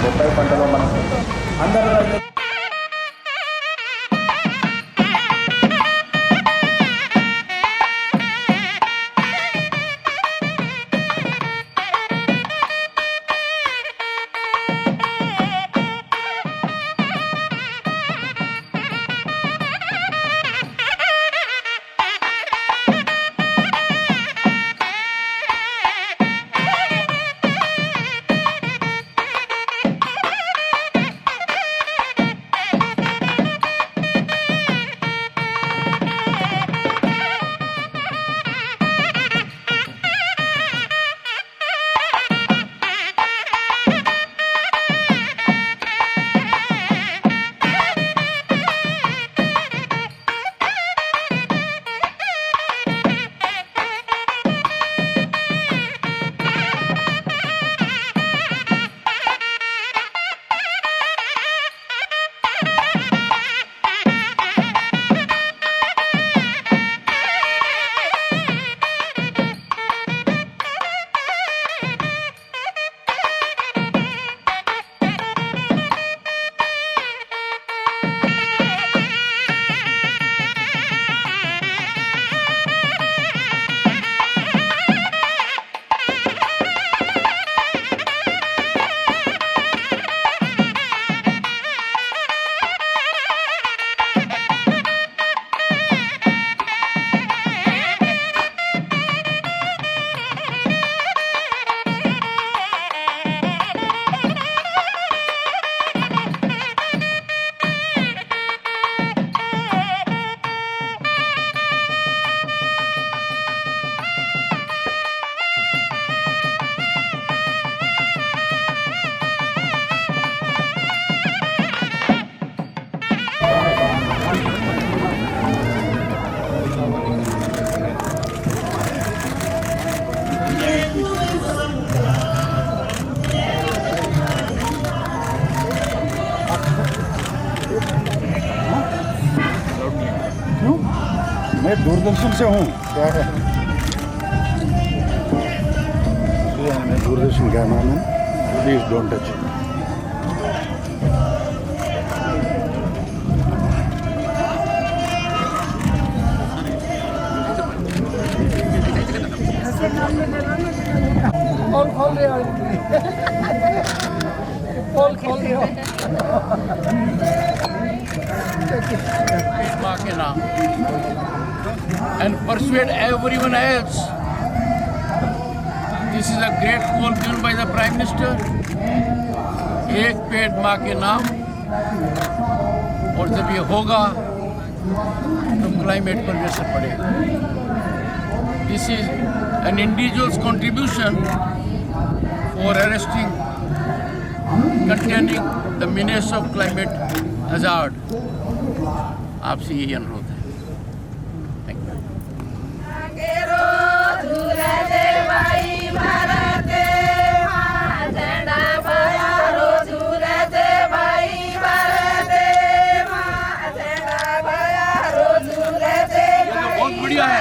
బొప్పాయి పంటలో మనం అందరూ రైతులు मैं दूरदर्शन से हूँ। क्या है मैं Doordarshan cameraman. Please don't touch. And persuade everyone else. This is a great call given by the Prime Minister. एक पेड़ माँ के नाम, और जब ये होगा तो क्लाइमेट पर भी असर पड़ेगा. This is an individual's contribution for arresting, containing the menace of climate hazard. आपसे यही अनुरोध है. बढ़िया है.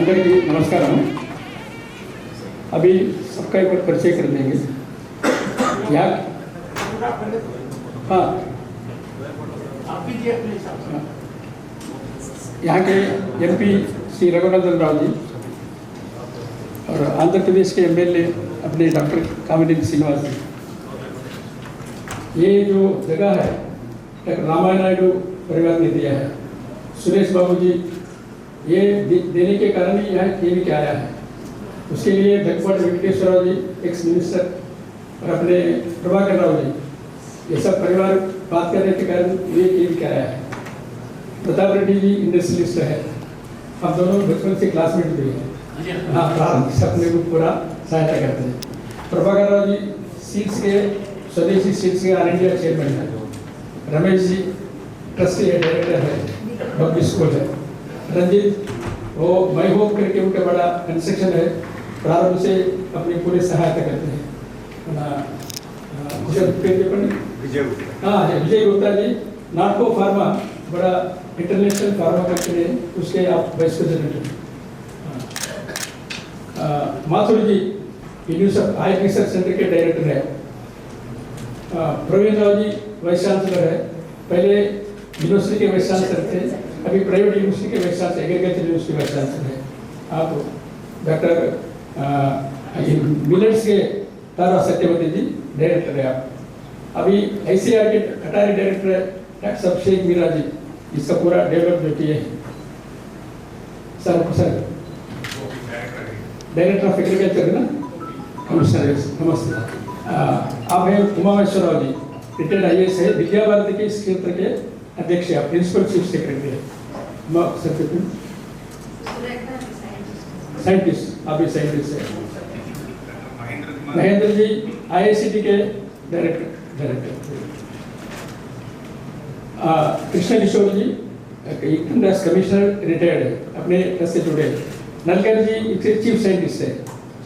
అందరికీ నమస్కారం. अभी सबका एक बार परिचय कर देंगे. यहाँ हाँ यहाँ के एमपी श्री रघुनंदन राव जी और आंध्र प्रदेश के एमएलए अपने डॉक्टर कामिनेनी श्रीनिवास जी. ये जो जगह है डॉक्टर रामायण नायडू परिवार ने दिया है. सुरेश बाबू जी ये देने के कारण ही यहाँ के भी आया है. उसके लिए जगपट वेंकटेश्वर राव जी एक्स मिनिस्टर और अपने प्रभाकर राव जी ये सब परिवार बात करने के कारण ये भी आया है. प्रताप रेड्डी जी इंडस्ट्रियलिस्ट है. हम दोनों बचपन से क्लासमेट भी हैं. हाँ प्रारंभ अपने को पूरा सहायता करते हैं. प्रभाकर राव जी सीड्स के स्वदेशी सीड्स के ऑल इंडिया चेयरमैन है. रमेश जी ट्रस्टी है, डायरेक्टर है, पब्लिक स्कूल है. रंजीत वो माई होम करके उनका बड़ा कंस्ट्रक्शन है, प्रारंभ से अपनी पूरी सहायता करते हैं. हाँ विजय गुप्ता जी नाटको फार्मा बड़ा इंटरनेशनल फार्मा कंपनी है, उसके आप वाइस प्रेसिडेंट हैं. माथुर जी यूनिवर्सिटी आई रिसर्च सेंटर के डायरेक्टर है. प्रवीण राव जी वाइस चांसलर है. पहले यूनिवर्सिटी के वाइस चांसलर थे, अभी प्राइवेट यूनिवर्सिटी के vice chancellor agriculture university vice chancellor है. आप डॉक्टर मिलेट्स के तारा सत्यवती जी डायरेक्टर है. आप अभी ICAR के कटारी डायरेक्टर है डॉक्टर अभिषेक मीरा जी, इसका पूरा डेवलप जो किए हैं. सर डायरेक्टर ऑफ एग्रीकल्चर है ना, कमिश्नर. नमस्ते. आप हैं उमामेश्वर राव जी रिटायर्ड IAS है, विद्या भारती के इस क्षेत्र के अध्यक्ष है, प्रिंसिपल चीफ सेक्रेटरी है. साइंटिस्ट आप भी साइंटिस्ट है. महेंद्र जी IICT के डायरेक्टर. कृष्ण किशोर जी इंडस कमिश्नर रिटायर्ड है, अपने ट्रस्ट से जुड़े हैं. नलकर जी चीफ साइंटिस्ट है,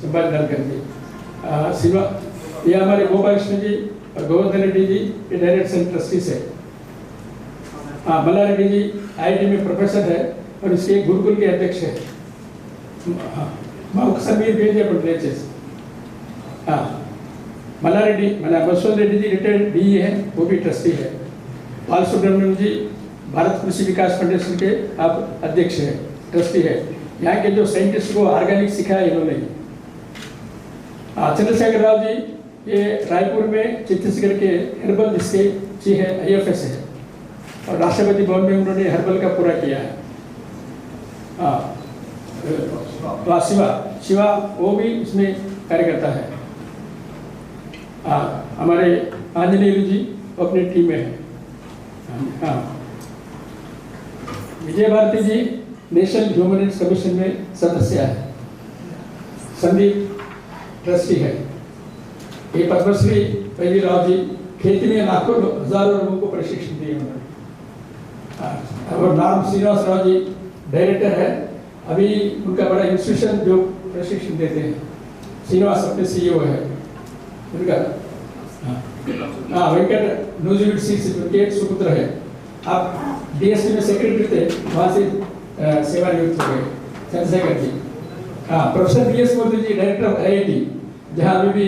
संभाल नलकर जी. ये हमारे गोपालकृष्ण जी और गोवर्धन रेड्डी जी ये डायरेक्टर एंड ट्रस्टीज है. मल्ला रेड्डी जी IIT में प्रोफेसर है और इसके गुरुकुल के अध्यक्ष है. समीर भेजे पटेल. हाँ मल्ला रेड्डी बसवंत रेड्डी जी रिटायर्ड DE है, वो भी ट्रस्टी है. बाल सुब्रमण्यम जी भारत कृषि विकास फाउंडेशन के आप अध्यक्ष है, ट्रस्टी है. यहाँ के जो साइंटिस्ट को ऑर्गेनिक सिखाया इन्होंने. चंद्रशेखर राव जी ये रायपुर में छत्तीसगढ़ के हर्बल जिसके जी है IFS है और राष्ट्रपति भवन में उन्होंने हर्बल का पूरा किया है. शिवा वो भी इसमें कार्य करता है. हमारे आंजनेय जी अपनी टीम में है. हाँ विजय भारती जी नेशनल ह्यूमन राइट्स कमीशन में सदस्य है. संदीप ट्रस्टी है. ये पद्मश्री पहली राव जी खेती में लाखों हजारों लोगों को प्रशिक्षण दिए उन्होंने. और नाम श्रीनिवास राव जी डायरेक्टर है. अभी उनका बड़ा इंस्टीट्यूशन जो प्रशिक्षण देते हैं. श्रीनिवास अपने CEO है उनका. हाँ वेंकट न्यूजीलैंड से सुपुत्र है. आप DSP में सेक्रेटरी थे, वहाँ से सेवानिवृत्त हो गए. चंद्रशेखर जी. हाँ professor BS Modi ji director of IIT, जहाँ अभी भी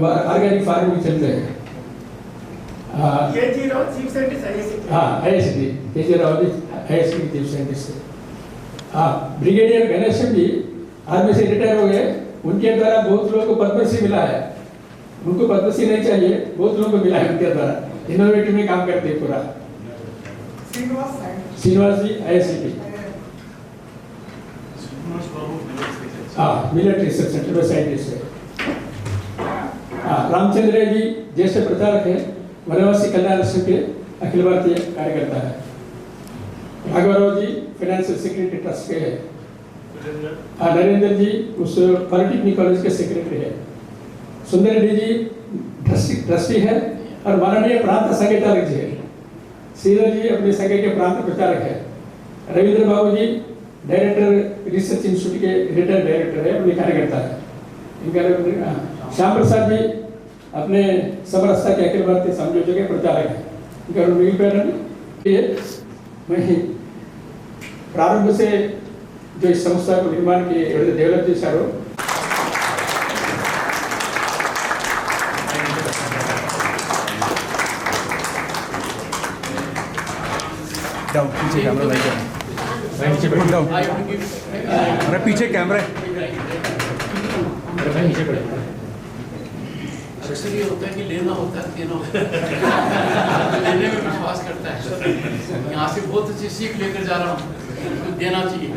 ऑर्गेनिक फार्मिंग चलते हैं. KG राव चीफ साइंटिस्ट हाँ IICT KG Rao ji IICT chief scientist है. हाँ ब्रिगेडियर गणेशन जी आर्मी से रिटायर हो गए. उनके द्वारा बहुत लोगों को पद्मश्री मिला है. उनको पद्मश्री नहीं चाहिए, बहुत लोगों को मिला है उनके द्वारा. इनोवेटिव में काम करते हैं पूरा. श्रीनिवास जी IICT. हाँ मिलेट रिसर्च सेंटर में साइंटिस्ट है. रामचंद्र जी ज्येष्ठ प्रचारक है, वनवासी कल्याण आश्रम के अखिल भारतीय कार्यकर्ता है. राघवराव जी फाइनेंशियल सेक्रेटरी ट्रस्ट के है. नरेंद्र जी उस पॉलिटेक्निक कॉलेज के सेक्रेटरी है. सुंदर रेड्डी जी ट्रस्टी है और माननीय प्रांत संघचालक जी है. श्रीधर जी अपने संघ के प्रांत प्रचारक है. रविंद्र बाबू जी डायरेक्टर रिसर्च इंस्टीट्यूट के रिटायर्ड डायरेक्टर है, अपने कार्यकर्ता है. इनका श्याम प्रसाद जी अपने समरसता के अखिल भारतीय समझौते के प्रचारक है. इनका मैं प्रारंभ से जो इस संस्था को निर्माण किए डेवलप చేశారు. डाउन पीछे कैमरा लाइट है नीचे बैठ डाउन अरे पीछे कैमरा है नीचे पड़े. अक्सर ये होता है कि लेना होता है देना होता है लेने में विश्वास करता है. यहाँ से बहुत अच्छी सीख लेकर जा रहा हूँ. तो देना चाहिए.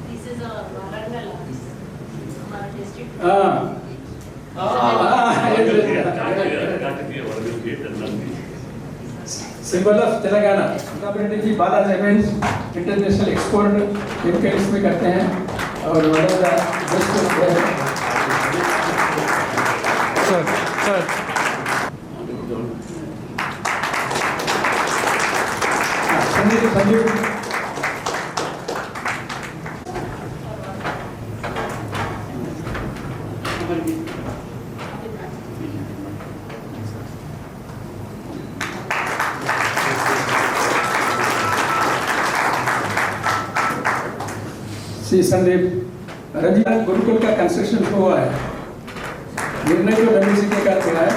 This is a Warangal, our district. Symbol of Telangana. Cooperative जी Bala cements international export chemicals में करते हैं और वडोदरा सर सर संजीव श्री संदीप रंजीत गुरुकुल का कंस्ट्रक्शन हुआ है. निर्णय जो WCK का हुआ है.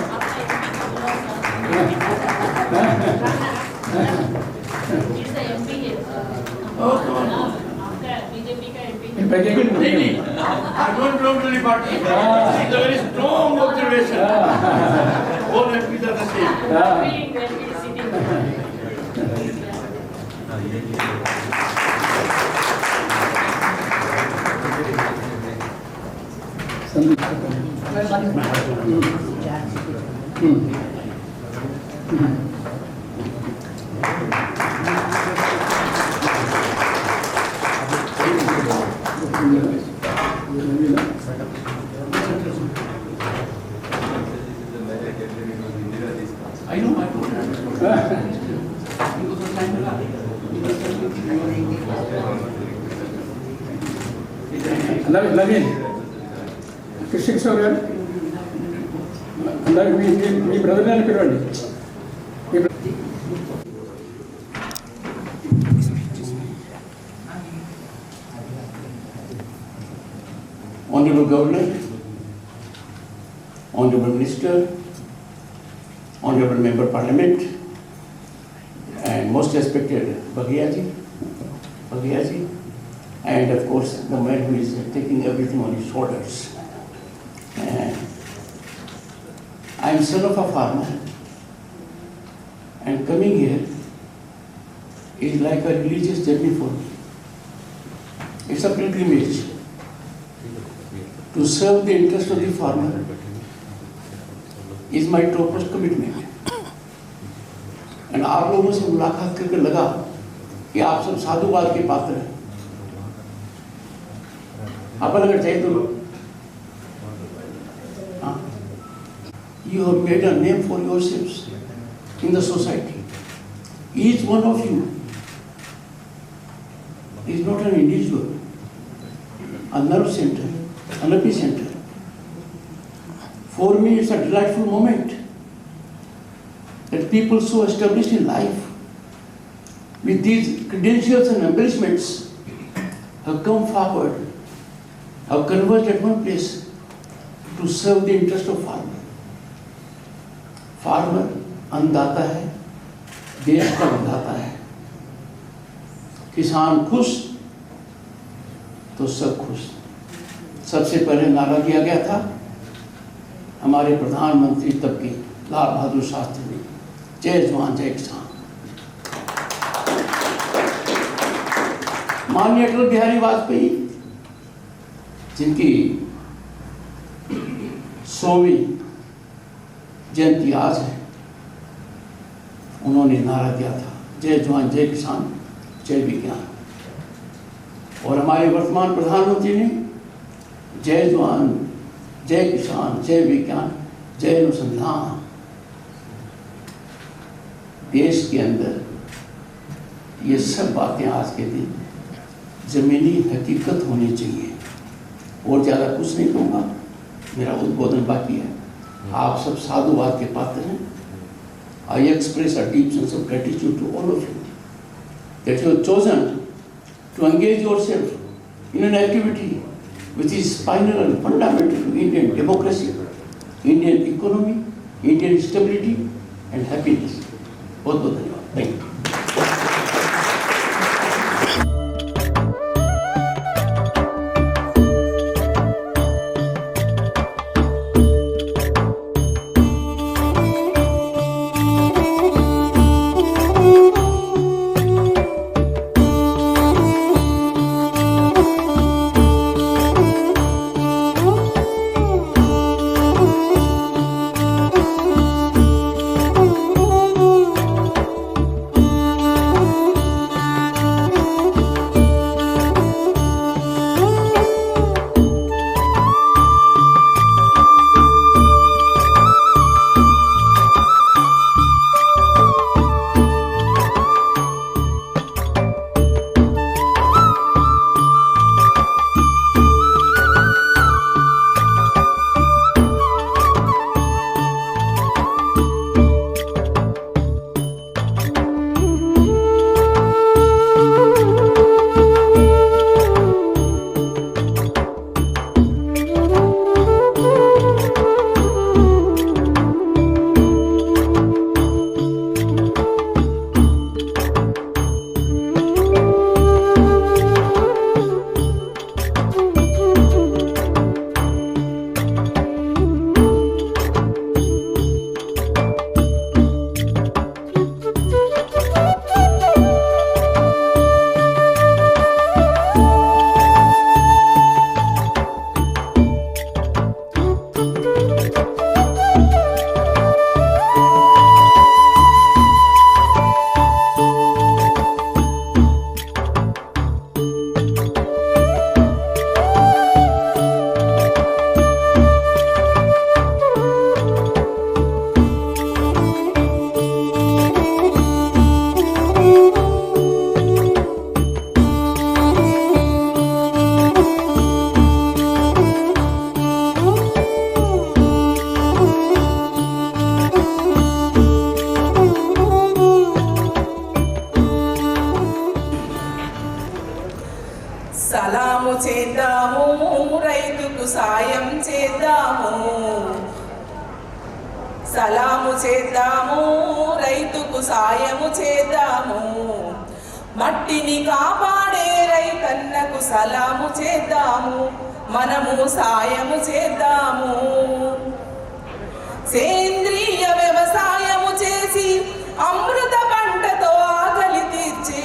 It's the MP here. आपका BJP का MP. नहीं नहीं I don't belong to any party. It's a very strong observation. All MPs are the same. Being where he is sitting. I know I don't understand. Because of time lag. Naveen Krishna Kishore గారు అందరు మీ brother అని పిలవండి. Honorable Governor, Honorable Minister, Honorable Member Parliament, and most respected Bhagia ji, and of course the man who is taking everything on his shoulders. I am son of a farmer, and coming here is like a religious journey for me. It's a pilgrimage to serve the interest of the farmer is my topmost commitment. And आप लोगों से मुलाकात करके लगा कि आप सब साधुवाद के पात्र हैं. अपन अगर चाहे तो you have made a name for yourselves in the society. Each one of you is not an individual, a nerve center, an epicenter. For me, it's a delightful moment that people so established in life with these credentials and embellishments have come forward, have converged at one place to serve the interest of farmer. Farmer अन्नदाता है, देश का विधाता है. किसान खुश तो सब खुश. सबसे पहले नारा दिया गया था हमारे प्रधानमंत्री तब के लाल बहादुर शास्त्री ने, जय जवान जय किसान. माननीय अटल बिहारी वाजपेयी जिनकी 100वीं जयंती आज है, उन्होंने नारा दिया था जय जवान जय किसान जय विज्ञान. और हमारे वर्तमान प्रधानमंत्री ने जय जवान जय किसान जय विज्ञान जय अनुसंधान. देश के अंदर ये सब बातें आज के दिन जमीनी हकीकत होनी चाहिए. और ज़्यादा कुछ नहीं कहूँगा, मेरा उद्बोधन बाकी है. आप सब साधुवाद के पात्र हैं। I express a deep sense of gratitude to all of you that you have chosen to engage yourself in an activity which is spinal and fundamental to Indian democracy, Indian economy, Indian stability and happiness. बहुत बहुत धन्यवाद। Thank you. సలాము చేద్దాము రైతుకు సాయం చేద్దాము, సలాము చేద్దాము రైతుకు సాయము చేద్దాము, మట్టిని కాపాడే రైతన్నకు సలాము చేద్దాము, మనము సాయము చేద్దాము. సేంద్రియ వ్యవసాయము చేసి అమృత పంటతో ఆకలి తీర్చే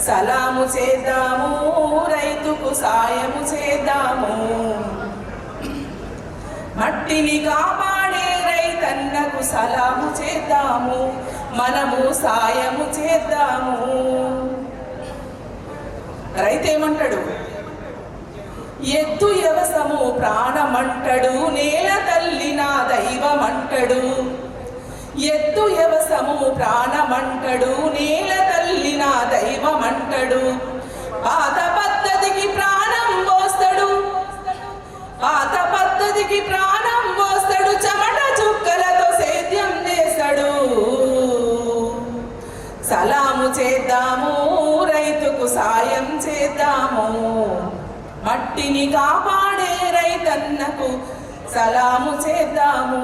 సలాము చేద్దాము రైతుకు సాయము చేద్దాము, మట్టిని కాపాడే రైతన్నకు సలాము చేద్దాము, మనము సాయము చేద్దాము. రైతేమంటాడు? ఎద్దు యవసము ప్రాణమంటడు, నేల తల్లి నా దైవమంటడు. ఎద్దు యవసము ప్రాణమంటడు, నేల తల్లి నా దైవమంటడు. పాత పద్ధతికి ప్రాణం పోస్తాడు, పాత పద్ధతికి ప్రాణం పోస్తాడు, చెమట చుక్కలతో సేద్యం చేస్తాడు. సలాము చేద్దాము రైతుకు సాయం చేద్దాము, మట్టిని కాపాడే రైతన్నకు సలాము చేద్దాము,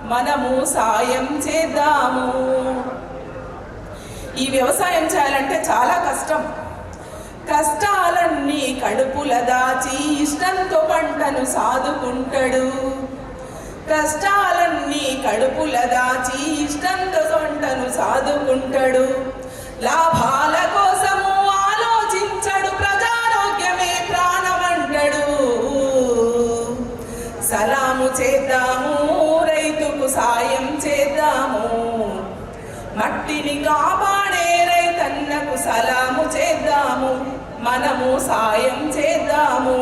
మనము సాయం చేద్దాము. ఈ వ్యవసాయం చేయాలంటే చాలా కష్టం. కష్టాలన్నీ కడుపుల దాచి ఇష్టంతో పంటను సాదుకుంటాడు. కష్టాలన్నీ కడుపుల దాచి ఇష్టంతో పంటను సాదుకుంటాడు. లాభాల కోసము ఆలోచించడు, ప్రజారోగ్యమే ప్రాణమంటాడు. సలాము చేద్దాము రైతుకు సాయం చేద్దాము, మట్టిని కాపాడే రైతన్నకు సలాము చేద్దాము, మనము సాయం చేద్దాము.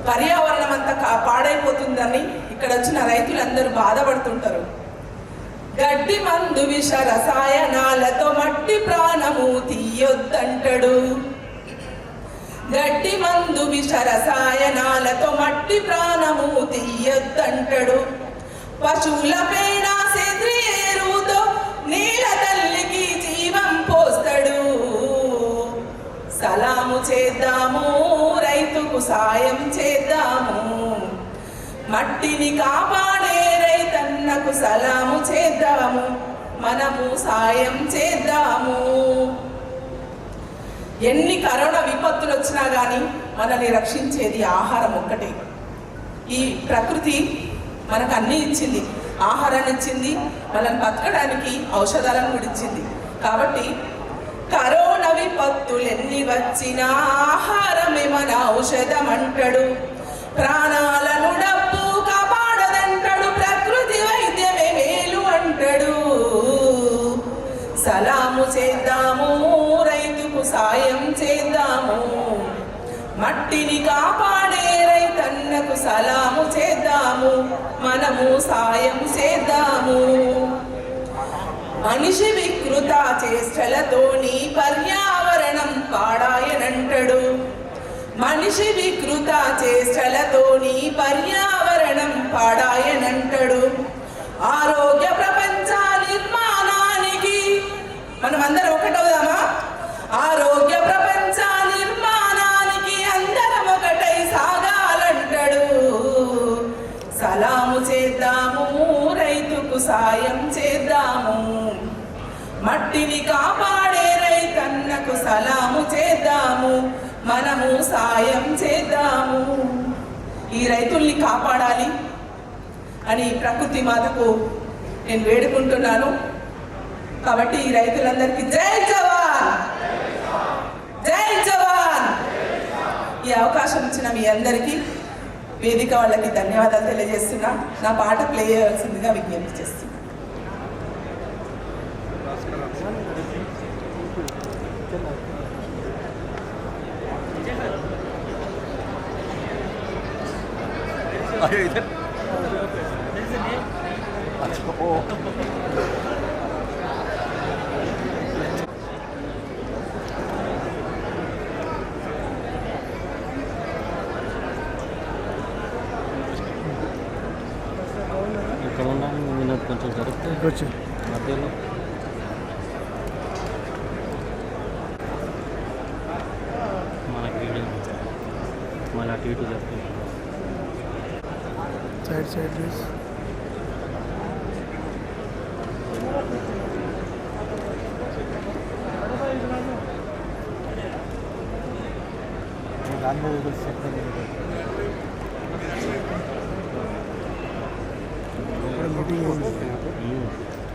పర్యావరణం అంతా పాడైపోతుందని ఇక్కడ వచ్చిన రైతులందరూ బాధపడుతుంటారు. గడ్డి మందు విష రసాయనాలతో మట్టి ప్రాణము తీయొద్దంటాడు. గడ్డి మందు విష రసాయనాలతో మట్టి ప్రాణము తీయొద్దంటడు. పశువుల పేడ సేంద్రియ ఎరువుతో నీళ్ళ తల్లికి జీవం పోస్తాడు. సలాము చేద్దాము, రైతుకు సాయం చేద్దాము, మట్టిని కాపాడే రైతన్నకు సలాము చేద్దాము, మనము సాయం చేద్దాము. ఎన్ని కరోనా విపత్తులు వచ్చినా కానీ మనల్ని రక్షించేది ఆహారం ఒక్కటే. ఈ ప్రకృతి మనకు అన్నీ ఇచ్చింది, ఆహారాన్ని ఇచ్చింది, మనల్ని బతకడానికి ఔషధాలను కూడా ఇచ్చింది. కాబట్టి కరోనా విపత్తులు ఎన్ని వచ్చినా ఆహారమే మన ఔషధం అంటాడు. ప్రాణాలను డబ్బు కాపాడదంటాడు, ప్రకృతి వైద్యమే మేలు అంటాడు. సలాము చేద్దాము, రైతుకు సాయం చేద్దాము, మట్టిని కాపాడే రైతన్నకు సలాము చేద్దాము, మనము సాయం చేద్దాము. మనిషి వికృత చేష్టలతోని పర్యావరణం పాడాయనంటాడు. మనిషి వికృత చేష్టలతోని పర్యావరణం పాడాయనంటాడు. ఆరోగ్య ప్రపంచ నిర్మాణానికి మనమందరం ఒకటవుదామా? ఆరోగ్య ప్రపంచ నిర్మాణానికి అందరం ఒకటై సాగాలంటాడు. సలాము చేద్దాము, రైతుకు సాయం చేద్దాము, మట్టిని కాపాడే రైతన్నకు సలాము చేద్దాము, మనము సాయం చేద్దాము. ఈ రైతుల్ని కాపాడాలి అని ప్రకృతి మాతకు నేను వేడుకుంటున్నాను. కాబట్టి ఈ రైతులందరికీ జై జవాన్, జై జవాన్. ఈ అవకాశం ఇచ్చిన మీ అందరికీ, వేదిక వాళ్ళకి ధన్యవాదాలు తెలియజేస్తున్నా. నా పాట ప్లే చేయాల్సిందిగా విజ్ఞప్తి చేస్తున్నా. ఇక్కడ ఉన్నాను కొంచెం జరిగితే మధ్యలో మనకి మళ్ళీ అటు ఇటు జరుగుతుంది. Side please.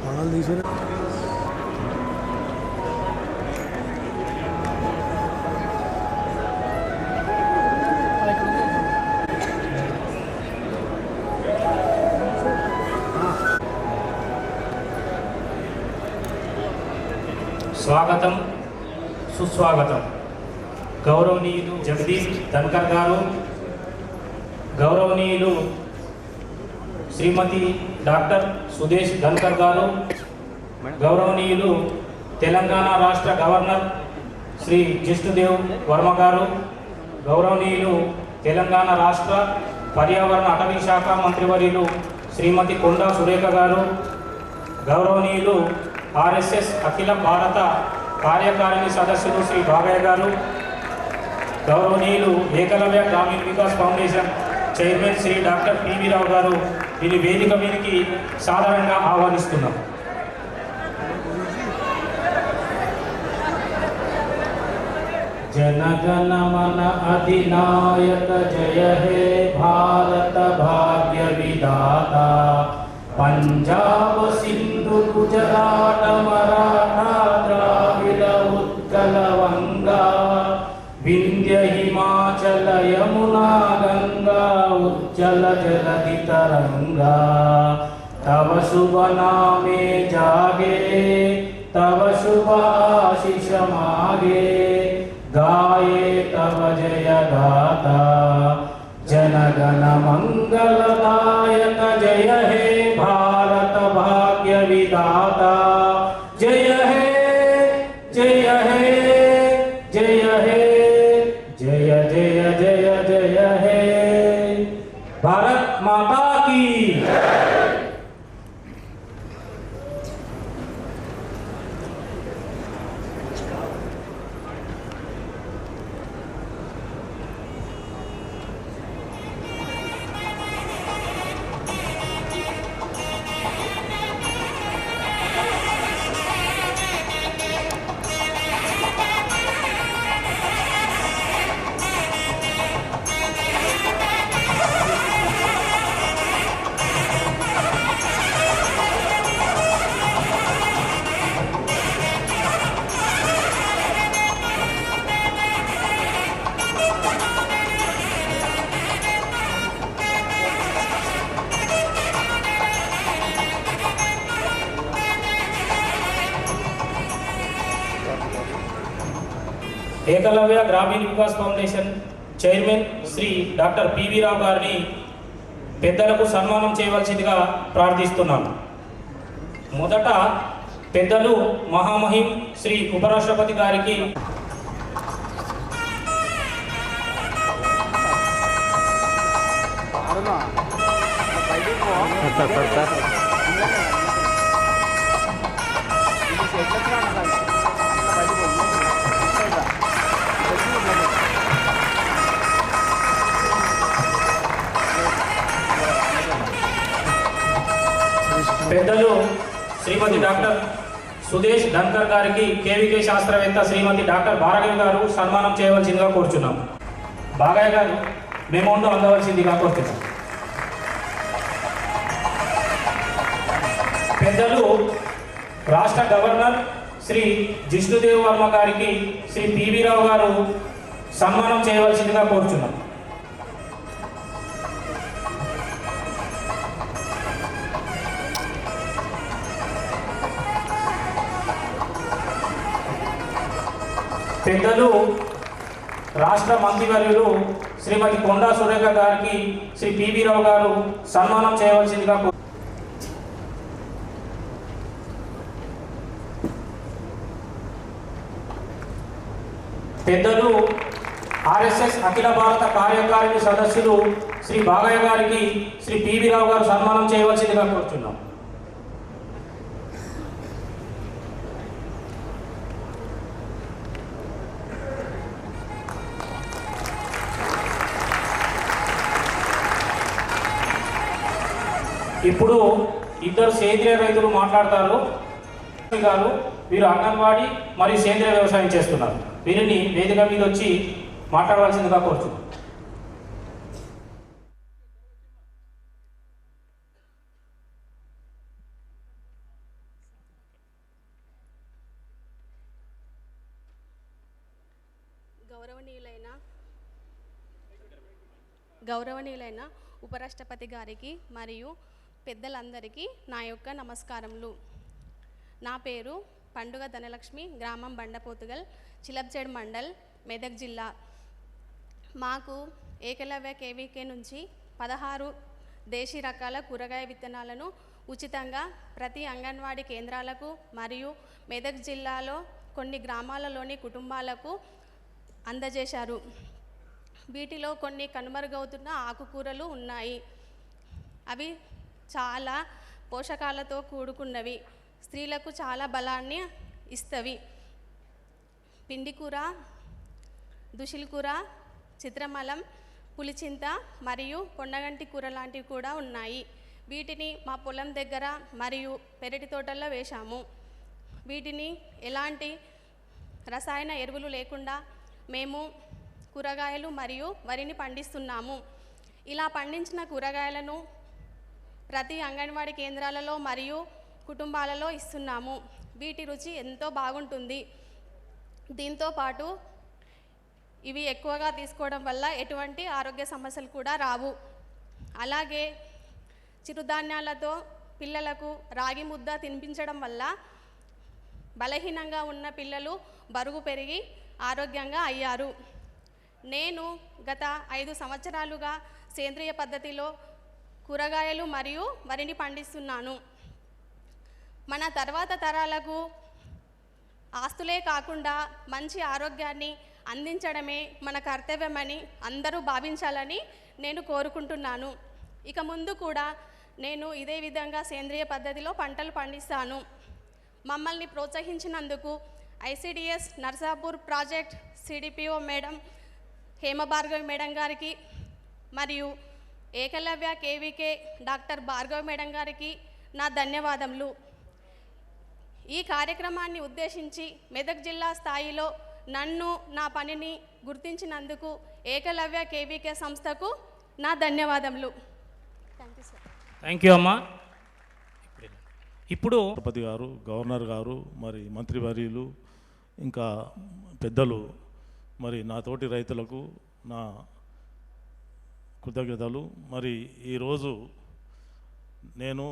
హాల్ తీసారు. స్వాగతం, సుస్వాగతం. గౌరవనీయులు జగదీష్ ధన్కర్ గారు, గౌరవనీయులు శ్రీమతి డాక్టర్ సుదేశ్ ధన్కర్ గారు, గౌరవనీయులు తెలంగాణ రాష్ట్ర గవర్నర్ శ్రీ జిష్ణుదేవ్ వర్మ గారు, గౌరవనీయులు తెలంగాణ రాష్ట్ర పర్యావరణ అటవీ శాఖ మంత్రివర్యులు శ్రీమతి కొండా సురేఖ గారు, గౌరవనీయులు ఆర్ఎస్ఎస్ అఖిల భారత కార్యకారిణి సదస్సులు శ్రీ బాగయ్య గారు, గౌరవనీయులు Ekalavya Grameena Vikas foundation chairman Shri doctor PV Rao గారు, వీరి వేదిక మీదకి సాధారణంగా ఆహ్వానిస్తున్నాం. జనగణ మన అధినాయక జయ హే భారత భాగ్య విధాత, పంజాబ్ సింధు గుజరాట మరాఠా ద్రావిడ ఉత్కల వంగా, వింధ్య హిమాచల యమునా గంగా ఉజ్జల జలధి తరంగా, తవ శుభ నామే జాగే తవ శుభ ఆశిష మాగే, गाये तव जय गाथा, जनगण मंगलदायक जय हे भारत भाग्य विधाता, जय हे जय हे जय हे जय Ekalavya Grameena Vikas foundation chairman Shri doctor PV Rao గారిని పెద్దలకు సన్మానం చేయవలసిందిగా ప్రార్థిస్తున్నాను. మొదట పెద్దలు మహామహిం శ్రీ ఉపరాష్ట్రపతి గారికి పెద్దలు శ్రీమతి డాక్టర్ సుదేశ్ ధన్కర్ గారికి కేవీకే శాస్త్రవేత్త శ్రీమతి డాక్టర్ భార్గవి గారు సన్మానం చేయవలసిందిగా కోరుచున్నాం. బాగయ్య గారు మెమోండో అందవలసిందిగా కోరుతున్నాం. పెద్దలు రాష్ట్ర గవర్నర్ శ్రీ జిష్ణుదేవ్ వర్మ గారికి శ్రీ పివి రావు గారు సన్మానం చేయవలసిందిగా కోరుచున్నాం. పెద్దలు రాష్ట్ర మంత్రివర్యులు శ్రీమతి కొండా సురేఖ గారికి శ్రీ పివి రావు గారు సన్మానం చేయవలసిందిగా పెద్దలు ఆర్ఎస్ఎస్ అఖిల భారత కార్యకారిణి సదస్సులు శ్రీ బాగయ్య గారికి శ్రీ పివి రావు గారు సన్మానం చేయవలసిందిగా కోరుచున్నాం. ఇప్పుడు ఇద్దరు సేంద్రియ రైతులు మాట్లాడతారు. గారు వీరు అంగన్వాడీ మరియు సేంద్రియ వ్యవసాయం చేస్తున్నారు. వీరిని వేదిక మీద వచ్చి మాట్లాడవలసిందిగా కోరుచున్నాం. గౌరవనీయులైన ఉపరాష్ట్రపతి గారికి మరియు పెద్దలందరికీ నా యొక్క నమస్కారములు. నా పేరు పండుగ ధనలక్ష్మి, గ్రామం బండపోతుగల్, చిలబ్జెడ్ మండల్, మెదక్ జిల్లా. మాకు ఏకలవ్య కేవీకే నుంచి 16 దేశీ రకాల కూరగాయ విత్తనాలను ఉచితంగా ప్రతి అంగన్వాడీ కేంద్రాలకు మరియు మెదక్ జిల్లాలో కొన్ని గ్రామాలలోని కుటుంబాలకు అందజేశారు. వీటిలో కొన్ని కనుమరుగవుతున్న ఆకుకూరలు ఉన్నాయి. అవి చాలా పోషకాలతో కూడుకున్నవి, స్త్రీలకు చాలా బలాన్ని ఇస్తవి. పిండి కూర, దుషిల్ కూర, చిత్రమలం, పులిచింత మరియు పొన్నగంటి కూర లాంటివి కూడా ఉన్నాయి. వీటిని మా పొలం దగ్గర మరియు పెరటి తోటల్లో వేశాము. వీటిని ఎలాంటి రసాయన ఎరువులు లేకుండా మేము కూరగాయలు మరియు వరిని పండిస్తున్నాము. ఇలా పండించిన కూరగాయలను ప్రతి అంగన్వాడీ కేంద్రాలలో మరియు కుటుంబాలలో ఇస్తున్నాము. వీటి రుచి ఎంతో బాగుంటుంది. దీంతో పాటు ఇవి ఎక్కువగా తీసుకోవడం వల్ల ఎటువంటి ఆరోగ్య సమస్యలు కూడా రావు. అలాగే చిరుధాన్యాలతో పిల్లలకు రాగి ముద్ద తినిపించడం వల్ల బలహీనంగా ఉన్న పిల్లలు బరువు పెరిగి ఆరోగ్యంగా అయ్యారు. నేను గత 5 సంవత్సరాలుగా సేంద్రియ పద్ధతిలో కూరగాయలు మరియు వరిని పండిస్తున్నాను. మన తర్వాత తరాలకు ఆస్తులే కాకుండా మంచి ఆరోగ్యాన్ని అందించడమే మన కర్తవ్యమని అందరూ భావించాలని నేను కోరుకుంటున్నాను. ఇక ముందు కూడా నేను ఇదే విధంగా సేంద్రియ పద్ధతిలో పంటలు పండిస్తాను. మమ్మల్ని ప్రోత్సహించినందుకు ICDS Narsapur project CDPO madam Hemabhargavi madam గారికి మరియు Ekalavya KVK doctor Bhargavi madam గారికి నా ధన్యవాదములు. ఈ కార్యక్రమాన్ని ఉద్దేశించి మెదక్ జిల్లా స్థాయిలో నన్ను నా పనిని గుర్తించినందుకు ఏకలవ్య కేవీకే సంస్థకు నా ధన్యవాదములు. Thank you sir. Thank you అమ్మా. ఇప్పుడు రాష్ట్రపతి గారు, గవర్నర్ గారు, మరి మంత్రివర్యులు, ఇంకా పెద్దలు, మరి నా తోటి రైతులకు నా కృతజ్ఞతలు. మరి ఈరోజు నేను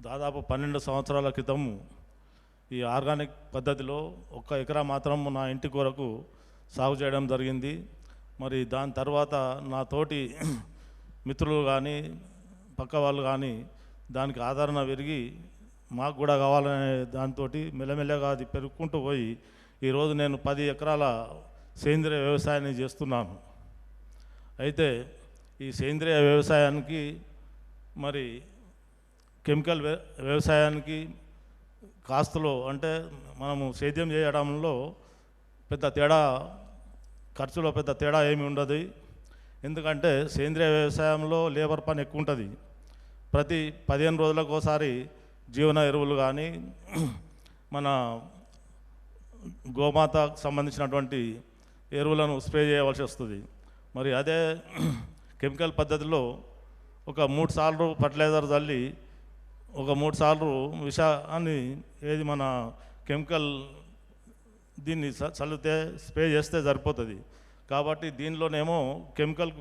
దాదాపు 12 సంవత్సరాల క్రితం ఈ ఆర్గానిక్ పద్ధతిలో 1 ఎకరా మాత్రం నా ఇంటి కొరకు సాగు చేయడం జరిగింది. మరి దాని తర్వాత నా తోటి మిత్రులు కానీ పక్క వాళ్ళు కానీ దానికి ఆదరణ పెరిగి మాకు కూడా కావాలనే దాంతో మెల్లమెల్లగా అది పెరుగుకుంటూ పోయి ఈరోజు నేను 10 ఎకరాల సేంద్రియ వ్యవసాయాన్ని చేస్తున్నాను. అయితే ఈ సేంద్రియ వ్యవసాయానికి మరి కెమికల్ వ్యవసాయానికి కాస్తులో అంటే మనము సేద్యం చేయడంలో పెద్ద తేడా, ఖర్చులో పెద్ద తేడా ఏమి ఉండదు. ఎందుకంటే సేంద్రియ వ్యవసాయంలో లేబర్ పని ఎక్కువ ఉంటుంది. ప్రతి 15 రోజులకు ఒకసారి జీవన ఎరువులు కానీ మన గోమాతకు సంబంధించినటువంటి ఎరువులను స్ప్రే చేయవలసి వస్తుంది. మరి అదే కెమికల్ పద్ధతిలో ఒక 3 సార్లు ఫర్టిలైజర్ చల్లి ఒక 3 సార్లు విషాన్ని ఏది మన కెమికల్ దీన్ని చల్లితే స్ప్రే చేస్తే సరిపోతుంది. కాబట్టి దీనిలోనేమో కెమికల్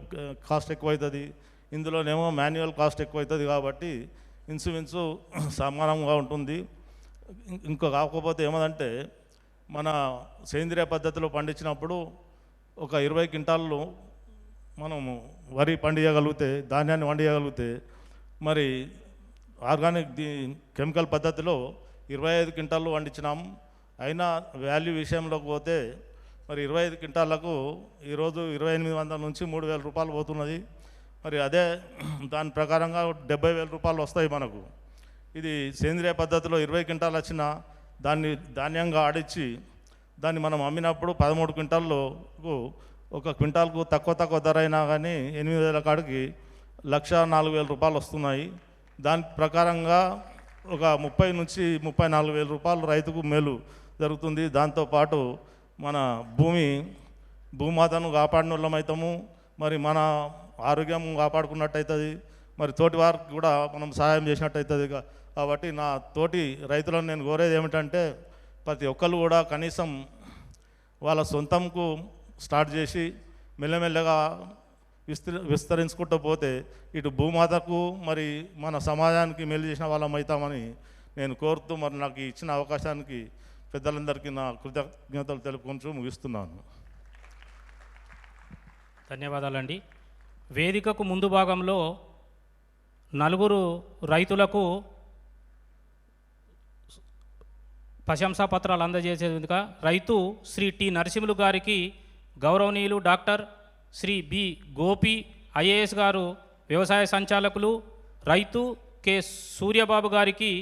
కాస్ట్ ఎక్కువవుతుంది, ఇందులోనేమో మాన్యువల్ కాస్ట్ ఎక్కువవుతుంది. కాబట్టి ఇన్సూరెన్సు సమానంగా ఉంటుంది. ఇంకో కాకపోతే ఏమంటే మన సేంద్రియ పద్ధతిలో పండించినప్పుడు ఒక 20 క్వింటాళ్ళు మనము వరి పండియగలిగితే, ధాన్యాన్ని వండియగలిగితే, మరి ఆర్గానిక్ కెమికల్ పద్ధతిలో 25 క్వింటాళ్ళు వండించినాం. అయినా వాల్యూ విషయంలోకి పోతే మరి 25 క్వింటాళ్లకు ఈరోజు 2800 నుంచి 3000 రూపాయలు పోతున్నది. మరి అదే దాని ప్రకారంగా 70,000 రూపాయలు వస్తాయి మనకు. ఇది సేంద్రియ పద్ధతిలో 20 క్వింటాలు వచ్చినా దాన్ని ధాన్యంగా ఆడించి దాన్ని మనం అమ్మినప్పుడు 13 క్వింటాలకు ఒక క్వింటాల్కు తక్కువ ధర అయినా కానీ 8,000 కాడికి 1,04,000 రూపాయలు వస్తున్నాయి. దాని ప్రకారంగా ఒక 30 నుంచి 34,000 రూపాయలు రైతుకు మేలు జరుగుతుంది. దాంతోపాటు మన భూమాతను కాపాడిన వాళ్ళమవుతాము, మరి మన ఆరోగ్యం కాపాడుకున్నట్టు అవుతుంది, మరి తోటి వారికి కూడా మనం సహాయం చేసినట్టు అవుతుంది. కాబట్టి నా తోటి రైతులను నేను కోరేది ఏమిటంటే ప్రతి ఒక్కరు కూడా కనీసం వాళ్ళ సొంతంకు స్టార్ట్ చేసి మెల్లమెల్లగా విస్తరించుకుంటూ పోతే ఇటు భూమాతకు మరి మన సమాజానికి మేలు చేసిన వాళ్ళం అవుతామని నేను కోరుతూ మరి నాకు ఇచ్చిన అవకాశానికి పెద్దలందరికీ నా కృతజ్ఞతలు తెలుపుకుంటూ ముగిస్తున్నాను. ధన్యవాదాలండి. వేదికకు ముందు భాగంలో 4 రైతులకు ప్రశంసా పత్రాలు అందజేసేందుకు రైతు శ్రీ టి నరసింహులు గారికి గౌరవనీయులు doctor Shri B Gopi IAS గారు వ్యవసాయ సంచాలకులు, రైతు కె సూర్యబాబు గారికి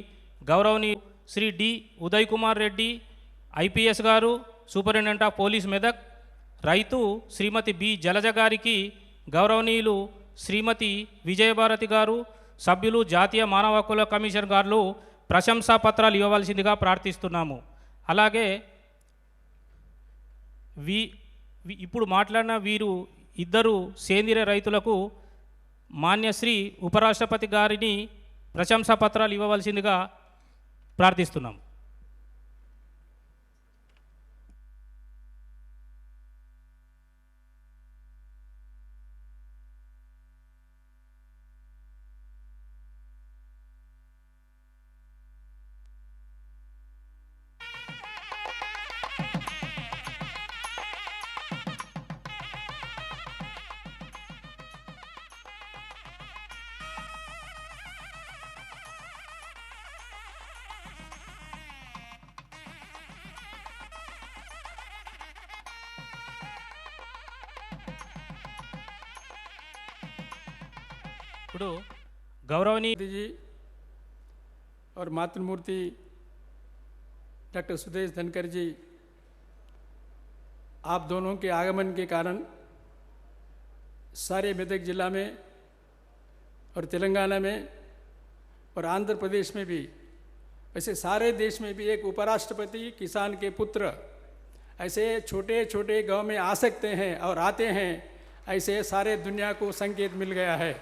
గౌరవనీయ శ్రీ డి ఉదయ్ కుమార్ రెడ్డి ఐపీఎస్ గారు సూపరింటెండెంట్ ఆఫ్ పోలీస్ మెదక్, రైతు శ్రీమతి బి జలజ గారికి గౌరవనీయులు శ్రీమతి విజయభారతి గారు, సభ్యులు జాతీయ మానవ హక్కుల కమిషన్ గారు ప్రశంసా పత్రాలు ఇవ్వవలసిందిగా ప్రార్థిస్తున్నాము. అలాగే ఇప్పుడు మాట్లాడిన వీరు ఇద్దరు సేంద్రియ రైతులకు మాన్యశ్రీ ఉపరాష్ట్రపతి గారిని ప్రశంసా పత్రాలు ఇవ్వవలసిందిగా ప్రార్థిస్తున్నాం. ఇప్పుడు गौरवनीय जी और मातृमूर्ति डॉक्टर सुदेश धनकर जी, आप दोनों के आगमन के कारण सारे मेदक जिला में और तेलंगाना में और आंध्र प्रदेश में भी, वैसे सारे देश में भी एक उपराष्ट्रपति किसान के पुत्र ऐसे छोटे छोटे गांव में आ सकते हैं और आते हैं, ऐसे सारे दुनिया को संकेत मिल गया है।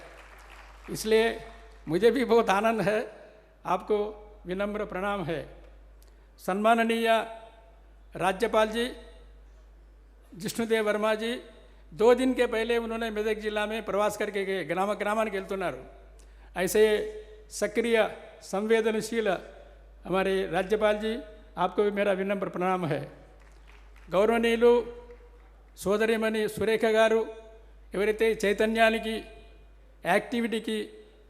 इसलिए मुझे भी बहुत आनंद है, आपको विनम्र प्रणाम है। सम्माननीय राज्यपाल जी जिष्णुदेव वर्मा जी 2 दिन के पहले उन्होंने मेदक जिला में प्रवास करके गए, ग्रामाనికి వెళ్తున్నారు। ऐसे सक्रिय संवेदनशील हमारे राज्यपाल जी, आपको भी मेरा विनम्र प्रणाम है. గౌరవనీయులు సోదరిమణి సురేఖ గారు ఎవరైతే చైతన్యానికి, యాక్టివిటీకి,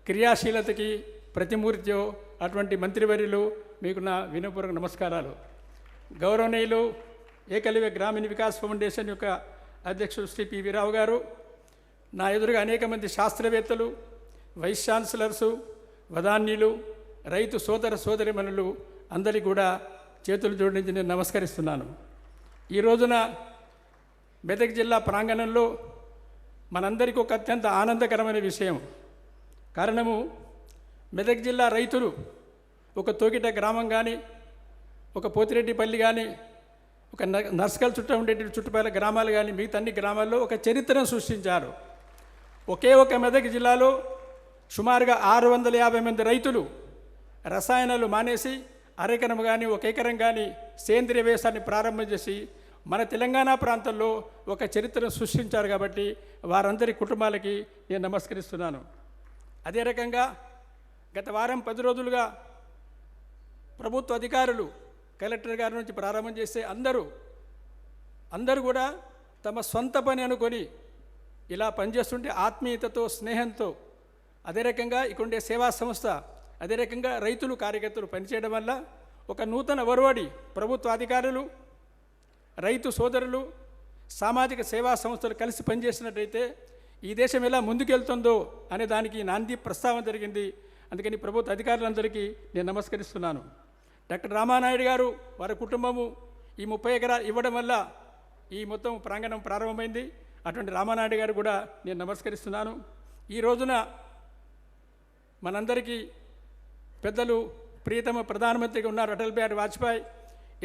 క్రియాశీలతకి ప్రతిమూర్తియో అటువంటి మంత్రివర్యులు, మీకు నా వినయపూర్వక నమస్కారాలు. గౌరవనీయులు ఏకలవ్య గ్రామీణ వికాస్ ఫౌండేషన్ యొక్క అధ్యక్షుడు శ్రీ పివి రావు గారు, నా ఎదురుగా అనేక మంది శాస్త్రవేత్తలు, వైస్ ఛాన్సలర్సు, వదాన్యులు, రైతు సోదర సోదరిమణులు అందరికీ కూడా చేతులు జోడించి నేను నమస్కరిస్తున్నాను. ఈ రోజున మెదక్ జిల్లా ప్రాంగణంలో మనందరికీ ఒక అత్యంత ఆనందకరమైన విషయం. కారణము, మెదక్ జిల్లా రైతులు ఒక తోకిట గ్రామం కానీ, ఒక పోతిరెడ్డిపల్లి కానీ, ఒక నర్సకల్ చుట్టూ ఉండే చుట్టుపక్కల గ్రామాలు కానీ, మిగతా అన్ని గ్రామాల్లో ఒక చరిత్రను సృష్టించారు. ఒకే ఒక మెదక్ జిల్లాలో సుమారుగా 650 మంది రైతులు రసాయనాలు మానేసి అరెకరం కానీ, ఒక ఎకరం కానీ సేంద్రియ వ్యవసాయాన్ని ప్రారంభం చేసి మన తెలంగాణ ప్రాంతంలో ఒక చరిత్రను సృష్టించారు. కాబట్టి వారందరి కుటుంబాలకి నేను నమస్కరిస్తున్నాను. అదే రకంగా గత వారం 10 రోజులుగా ప్రభుత్వ అధికారులు, కలెక్టర్ గారి నుంచి ప్రారంభం చేస్తే అందరూ కూడా తమ సొంత పని అనుకొని ఇలా పనిచేస్తుంటే ఆత్మీయతతో, స్నేహంతో, అదే రకంగా ఇక్కడుండే సేవా సంస్థ, అదే రకంగా రైతులు, కార్యకర్తలు పనిచేయడం వల్ల ఒక నూతన ఒరవడి ప్రభుత్వ అధికారులు, రైతు సోదరులు, సామాజిక సేవా సంస్థలు కలిసి పనిచేసినట్టయితే ఈ దేశం ఎలా ముందుకెళ్తుందో అనే దానికి నాంది ప్రస్తావన జరిగింది. అందుకని ప్రభుత్వ అధికారులందరికీ నేను నమస్కరిస్తున్నాను. డాక్టర్ రామానాయుడు గారు, వారి కుటుంబము ఈ 30 ఎకరాలు ఇవ్వడం వల్ల ఈ మొత్తం ప్రాంగణం ప్రారంభమైంది. అటువంటి రామానాయుడు గారు కూడా నేను నమస్కరిస్తున్నాను. ఈ రోజున మనందరికీ పెద్దలు, ప్రియతమ ప్రధానమంత్రిగా ఉన్నారు అటల్ బిహారీ వాజ్పేయి,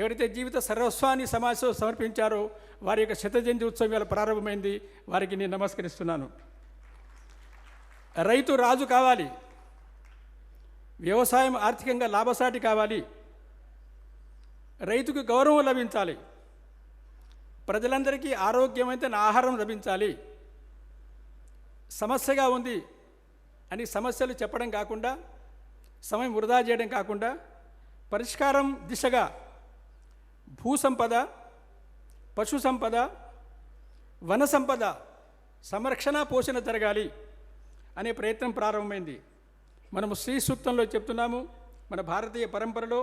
ఎవరైతే జీవిత సర్వస్వాన్ని సమాజంలో సమర్పించారో వారి యొక్క శతజయంతి ఉత్సవం వేళ ప్రారంభమైంది. వారికి నేను నమస్కరిస్తున్నాను. రైతు రాజు కావాలి, వ్యవసాయం ఆర్థికంగా లాభసాటి కావాలి, రైతుకు గౌరవం లభించాలి, ప్రజలందరికీ ఆరోగ్యమైన ఆహారం లభించాలి. సమస్యగా ఉంది అని సమస్యలు చెప్పడం కాకుండా, సమయం వృధా చేయడం కాకుండా, పరిష్కారం దిశగా భూసంపద, పశు సంపద, వన సంపద సంరక్షణ, పోషణ జరగాలి అనే ప్రయత్నం ప్రారంభమైంది. మనము శ్రీ సూక్తంలో చెప్తున్నాము, మన భారతీయ పరంపరలో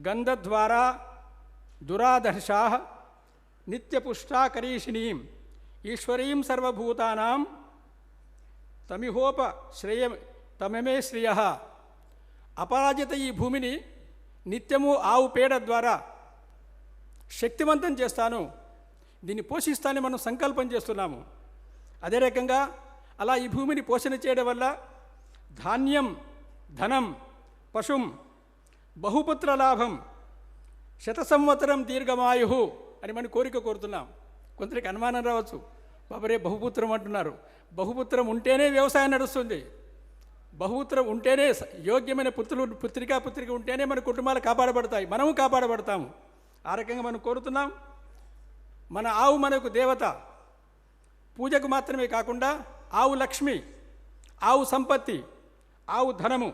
గంధద్వారా దురాదర్శా నిత్యపుష్టాకరీషిణీం ఈశ్వరీం సర్వభూతానాం తమిహోప తమమే శ్రేయ. అపరాజిత ఈ భూమిని నిత్యము ఆవు పేడ ద్వారా శక్తివంతం చేస్తాను, దీన్ని పోషిస్తానని మనం సంకల్పం చేస్తున్నాము. అదే రకంగా అలా ఈ భూమిని పోషణ చేయడం వల్ల ధాన్యం, ధనం, పశుం, బహుపుత్ర లాభం, 100 సంవత్సరం దీర్ఘమాయు అని మనం కోరిక కోరుతున్నాం. కొందరికి అనుమానం రావచ్చు, బాబరే బహుపుత్రం అంటున్నారు. బహుపుత్రం ఉంటేనే వ్యవసాయం నడుస్తుంది, బహుపుత్రం ఉంటేనే యోగ్యమైన పుత్రిక ఉంటేనే మన కుటుంబాలు కాపాడబడతాయి, మనము కాపాడబడతాము. ఆ రకంగా మనం కోరుతున్నాం. మన ఆవు మనకు దేవత, పూజకు మాత్రమే కాకుండా ఆవు లక్ష్మి, ఆవు సంపత్తి, ఆవు ధనము.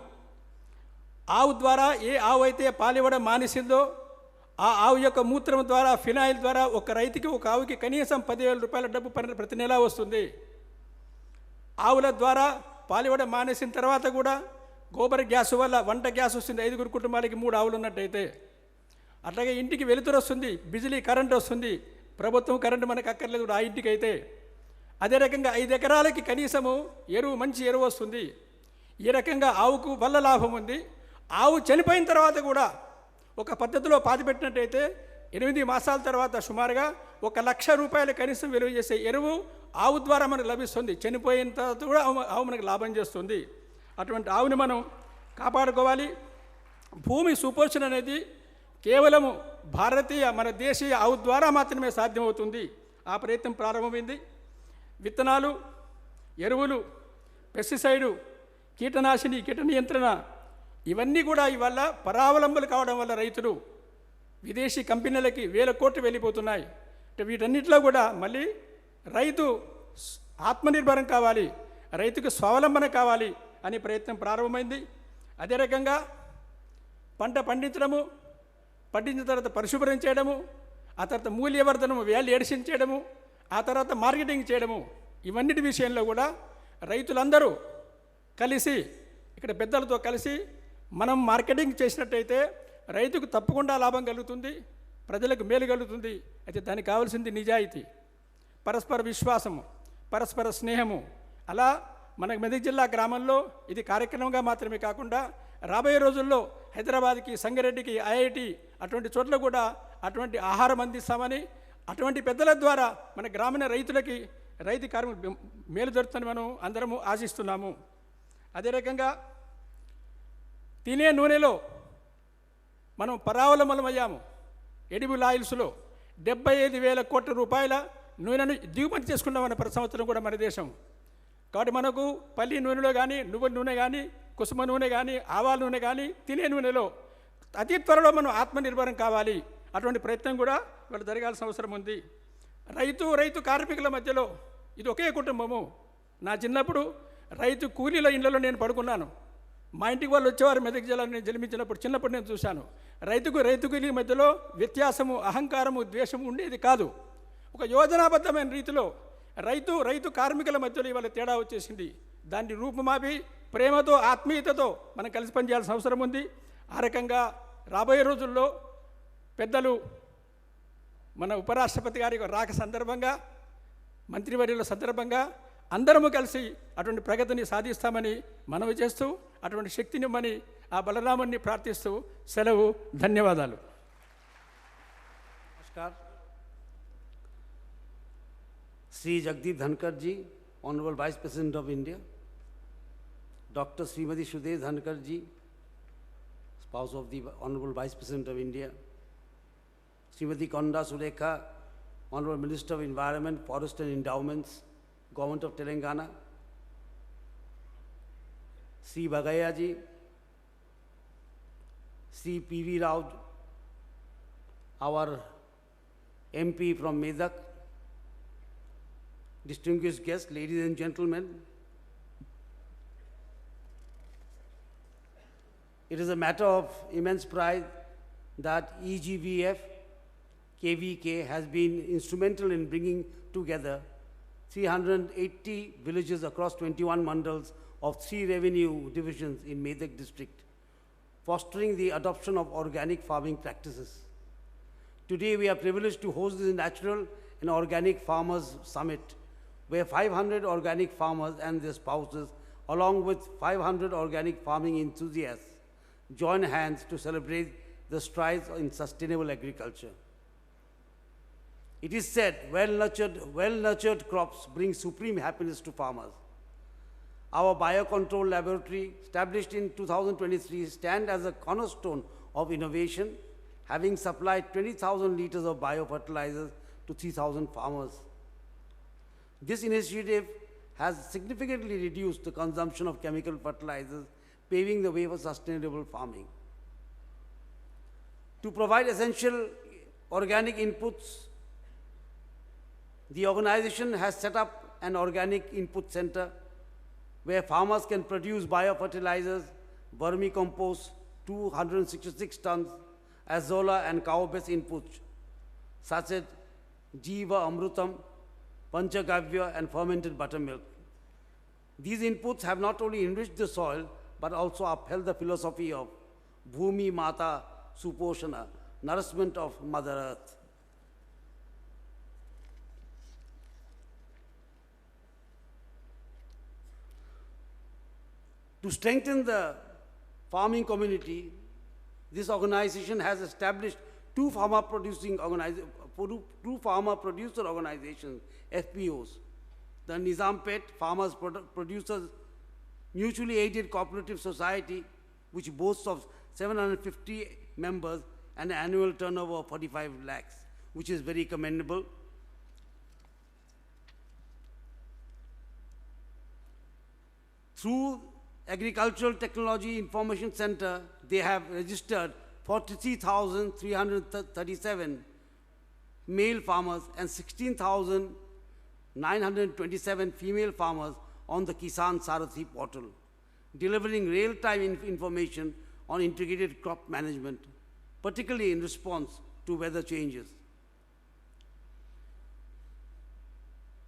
ఆవు ద్వారా ఏ ఆవు అయితే పాలివ్వడం మానేసిందో ఆ ఆవు యొక్క మూత్రం ద్వారా, ఫినాయిల్ ద్వారా ఒక రైతుకి, ఒక ఆవుకి కనీసం 10,000 రూపాయల డబ్బు ప్రతి నెల వస్తుంది. ఆవుల ద్వారా పాలివ్వడం మానేసిన తర్వాత కూడా గోబర్ గ్యాస్ వల్ల వంట గ్యాస్ వస్తుంది. 5 కుటుంబాలకి 3 ఆవులు ఉన్నట్టయితే. అట్లాగే ఇంటికి వెలుతురు వస్తుంది, బిజిలీ కరెంట్ వస్తుంది. ప్రభుత్వం కరెంటు మనకు అక్కర్లేదు ఆ ఇంటికి అయితే. అదే రకంగా 5 ఎకరాలకి కనీసము ఎరువు, మంచి ఎరువు వస్తుంది. ఈ రకంగా ఆవుకు వల్ల లాభం ఉంది. ఆవు చనిపోయిన తర్వాత కూడా ఒక పద్ధతిలో పాతిపెట్టినట్టయితే 8 మాసాల తర్వాత సుమారుగా 1,00,000 రూపాయలు కనీసం విలువ చేసే ఎరువు ఆవు ద్వారా మనకు లభిస్తుంది. చనిపోయిన తర్వాత కూడా ఆవు మనకు లాభం చేస్తుంది. అటువంటి ఆవుని మనం కాపాడుకోవాలి. భూమి సుపోషణ అనేది కేవలము భారతీయ, మన దేశీయ ఆవు ద్వారా మాత్రమే సాధ్యమవుతుంది. ఆ ప్రయత్నం ప్రారంభమైంది. విత్తనాలు, ఎరువులు, పెస్టిసైడు, కీటనాశిని, కీట నియంత్రణ ఇవన్నీ కూడా ఇవల్ల పరావలంబులు కావడం వల్ల రైతులు విదేశీ కంపెనీలకి 1,000 కోట్లు వెళ్ళిపోతున్నాయి. వీటన్నిటిలో కూడా మళ్ళీ రైతు ఆత్మనిర్భరం కావాలి, రైతుకు స్వావలంబన కావాలి అనే ప్రయత్నం ప్రారంభమైంది. అదే రకంగా పంట పండించడము, పండించిన తర్వాత పరిశుభ్రం చేయడము, ఆ తర్వాత మూల్యవర్ధనము, వాల్యూ ఎడిషన్ చేయడము, ఆ తర్వాత మార్కెటింగ్ చేయడము, ఇవన్నిటి విషయంలో కూడా రైతులందరూ కలిసి ఇక్కడ పెద్దలతో కలిసి మనం మార్కెటింగ్ చేసినట్టయితే రైతుకు తప్పకుండా లాభం కలుగుతుంది, ప్రజలకు మేలు కలుగుతుంది. అయితే దానికి కావాల్సింది నిజాయితీ, పరస్పర విశ్వాసము, పరస్పర స్నేహము. అలా మన మెదక్ జిల్లా గ్రామంలో ఇది కార్యక్రమంగా మాత్రమే కాకుండా రాబోయే రోజుల్లో హైదరాబాద్కి, సంగారెడ్డికి, ఐఐటి అటువంటి చోట్ల కూడా అటువంటి ఆహారం అందిస్తామని, అటువంటి పెద్దల ద్వారా మన గ్రామీణ రైతులకి, రైతు కార్మికులు మేలు జరుగుతుందని మనం అందరము ఆశిస్తున్నాము. అదే రకంగా తినే నూనెలో మనం పరావలమలమయ్యాము. ఎడిబుల్ ఆయిల్స్లో 75,000 కోట్ల రూపాయల నూనెను దిగుమతి చేసుకున్నామన్న ప్రతి సంవత్సరం కూడా మన దేశం. కాబట్టి మనకు పల్లి నూనెలో కానీ, నువ్వుల నూనె కానీ, కుసుమ నూనె కానీ, ఆవాల నూనె కానీ, తినే నూనెలో అతి త్వరలో మనం ఆత్మనిర్భరం కావాలి. అటువంటి ప్రయత్నం కూడా వాళ్ళు జరగాల్సిన అవసరం ఉంది. రైతు కార్మికుల మధ్యలో ఇది ఒకే కుటుంబము. నా చిన్నప్పుడు రైతు కూలీల ఇళ్లలో నేను పడుకున్నాను. మా ఇంటికి వాళ్ళు వచ్చేవారు. మెదక్ జిల్లాలో నేను జన్మించినప్పుడు చిన్నప్పుడు నేను చూశాను. రైతు కూలీ మధ్యలో వ్యత్యాసము, అహంకారము, ద్వేషము ఉండేది కాదు. ఒక యోజనాబద్ధమైన రీతిలో రైతు కార్మికుల మధ్యలో ఇవాళ తేడా వచ్చేసింది. దాన్ని రూపుమాపి ప్రేమతో, ఆత్మీయతతో మనం కలిసి పనిచేయాల్సిన అవసరం ఉంది. ఆ రకంగా రాబోయే రోజుల్లో పెద్దలు మన ఉపరాష్ట్రపతి గారి రాక సందర్భంగా, మంత్రివర్యుల సందర్భంగా అందరము కలిసి అటువంటి ప్రగతిని సాధిస్తామని మనవి చేస్తూ, అటువంటి శక్తినిమ్మని ఆ బలరాముని ప్రార్థిస్తూ సెలవు. ధన్యవాదాలు. नमस्कार. Sri Jagdeep Dhankar ji, Honorable Vice President of India, Dr. Srimati Shudesh Dhankar ji, spouse of the Honorable Vice President of India, Srimati Konda Surekha, Honorable Minister of Environment, Forest and Endowments, Government of Telangana, Sri Bagaya ji, Sri P.V. Rao, our MP from Medak, distinguished guests, ladies and gentlemen, it is a matter of immense pride that EGVF KVK has been instrumental in bringing together 380 villages across 21 mandals of 3 revenue divisions in Medak district, fostering the adoption of organic farming practices. Today we are privileged to host this natural and organic farmers summit, where 500 organic farmers and their spouses, along with 500 organic farming enthusiasts, join hands to celebrate the strides in sustainable agriculture. It is said, well-nurtured crops bring supreme happiness to farmers. Our biocontrol laboratory, established in 2023, stands as a cornerstone of innovation, having supplied 20,000 liters of biofertilizers to 3,000 farmers. This initiative has significantly reduced the consumption of chemical fertilizers, paving the way for sustainable farming. To provide essential organic inputs, the organization has set up an organic input center where farmers can produce biofertilizers, vermicompost, 266 tons, azolla and cow-based inputs such as Jiva Amrutam, Panchagavya and fermented buttermilk. These inputs have not only enriched the soil but also upheld the philosophy of Bhumi Mata Suposhana, nourishment of Mother Earth. To strengthen the farming community, this organization has established two farmer producer organizations, FPOs. The Nizampet Farmers Producers Mutually Aided Cooperative Society, which boasts of 750 members and an annual turnover of 45 lakhs, which is very commendable. Through Agricultural Technology Information Center, they have registered 43,337 male farmers and 16,927 female farmers on the Kisan Sarathi portal, delivering real-time information on integrated crop management, particularly in response to weather changes.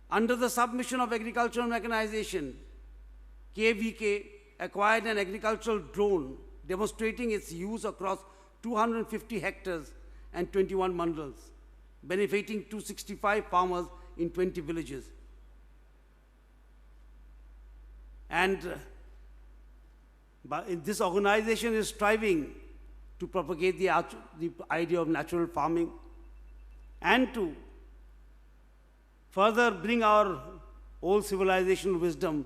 Under the submission of agricultural mechanization, KVK acquired an agricultural drone demonstrating its use across 250 hectares and 21 mandals, benefiting 265 farmers in 20 villages. And this organization is striving to propagate the idea of natural farming and to further bring our old civilizational wisdom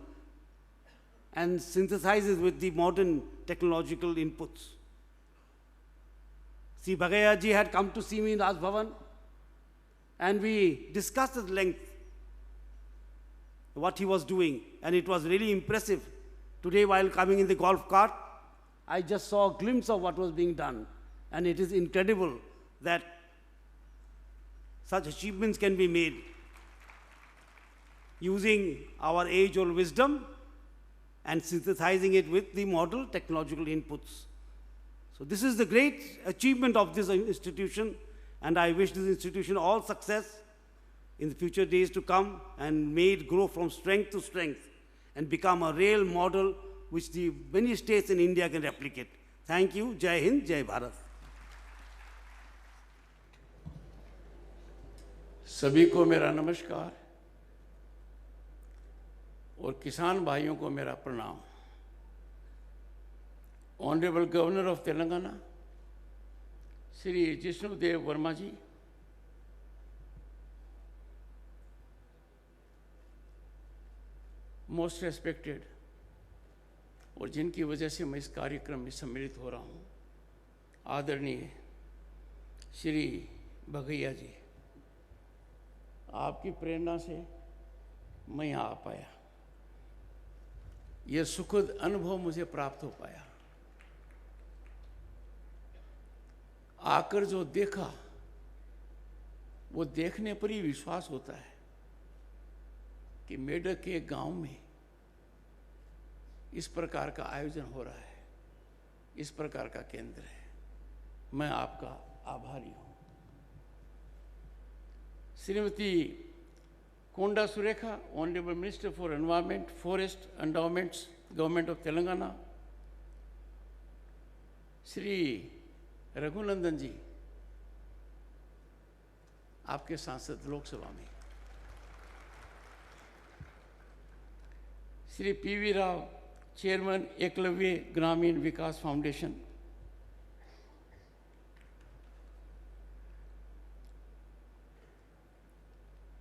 and synthesize it with the modern technological inputs. Sri Bhagaya ji had come to see me in Raj Bhavan, and we discussed at length what he was doing, and it was really impressive. Today, while coming in the golf cart, I just saw a glimpse of what was being done, and it is incredible that such achievements can be made using our age-old wisdom and synthesizing it with the modern technological inputs. So this is the great achievement of this institution, and I wish this institution all success in the future days to come, and may it grow from strength to strength and become a real model which the many states in India can replicate. Thank you. Jai Hind, Jai Bharat. सभी को मेरा नमस्कार और किसान भाइयों को मेरा प्रणाम। Honourable governor of Telangana Shri Jishnudev Varma ji, most respected, और जिनकी वजह से मैं इस कार्यक्रम में सम्मिलित हो रहा हूँ, आदरणीय श्री भगैया जी, आपकी प्रेरणा से मैं यहाँ आ पाया। यह सुखद अनुभव मुझे प्राप्त हो पाया। आकर जो देखा, वो देखने पर ही विश्वास होता है कि मेढक के गांव में इस प्रकार का आयोजन हो रहा है, इस प्रकार का केंद्र है। मैं आपका आभारी हूं। Shrimati Konda Surekha, honourable minister for environment, forest, endowments, government of Telangana, Shri Raghunandan ji, आपके सांसद लोकसभा में, Shri PV Rao, chairman Ekalavya Grameena Vikas foundation,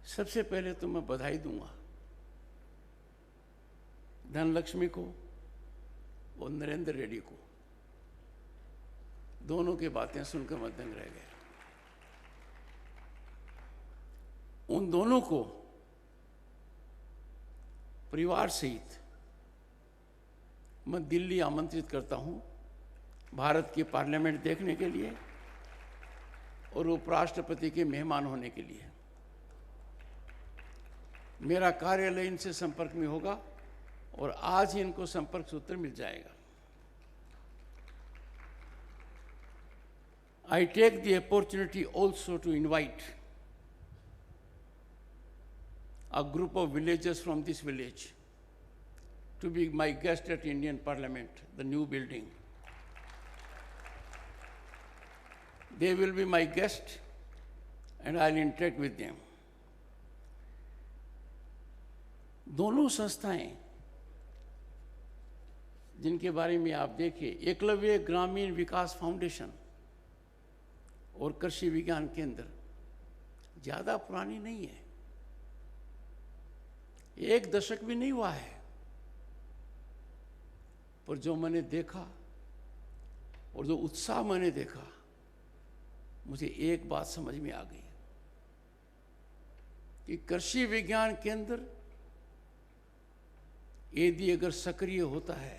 सबसे पहले तो मैं बधाई दूंगा धनलक्ष्मी को और नरेंद्र रेड्डी को। दोनों की बातें सुनकर मैं दंग रह गया। उन दोनों को परिवार सहित मैं दिल्ली आमंत्रित करता हूं भारत की पार्लियामेंट देखने के लिए और उपराष्ट्रपति के मेहमान होने के लिए। मेरा कार्यालय इनसे संपर्क में होगा और आज ही इनको संपर्क सूत्र मिल जाएगा। I take the opportunity also to invite a group of villagers from this village to be my guest at Indian Parliament, the new building. They will be my guest and I'll interact with them. दोनों संस्थाएं जिनके बारे में आप देखिए, Eklavya Grameena Vikas foundation और कृषि विज्ञान केंद्र, ज़्यादा पुरानी नहीं है, 1 दशक भी नहीं हुआ है, पर जो मैंने देखा और जो उत्साह मैंने देखा, मुझे एक बात समझ में आ गई कि कृषि विज्ञान केंद्र यदि अगर सक्रिय होता है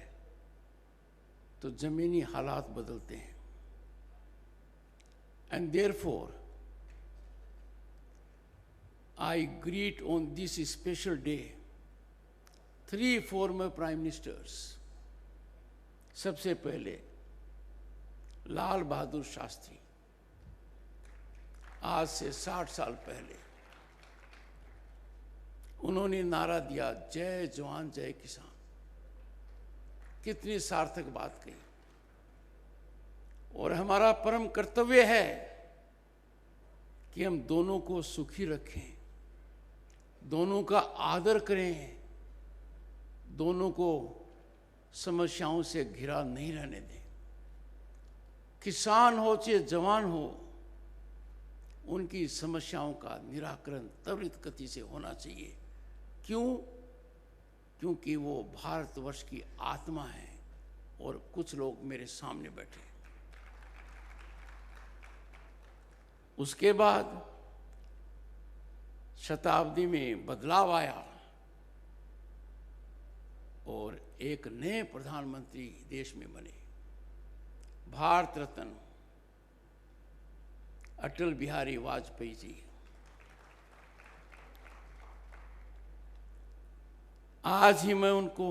तो जमीनी हालात बदलते हैं। And therefore, I greet on this special day 3 former prime ministers. सबसे पहले लाल बहादुर शास्त्री आज से 60 साल पहले उन्होंने नारा दिया, जय जवान जय किसान। कितनी सार्थक बात कही। और हमारा परम कर्तव्य है कि हम दोनों को सुखी रखें, दोनों का आदर करें, दोनों को समस्याओं से घिरा नहीं रहने दें। किसान हो चाहे जवान हो, उनकी समस्याओं का निराकरण त्वरित गति से होना चाहिए। क्यों? क्योंकि वो भारतवर्ष की आत्मा है और कुछ लोग मेरे सामने बैठे। उसके बाद शताब्दी में बदलाव आया और एक नए प्रधानमंत्री देश में बने, भारत रत्न अटल बिहारी वाजपेयी जी। आज ही मैं उनको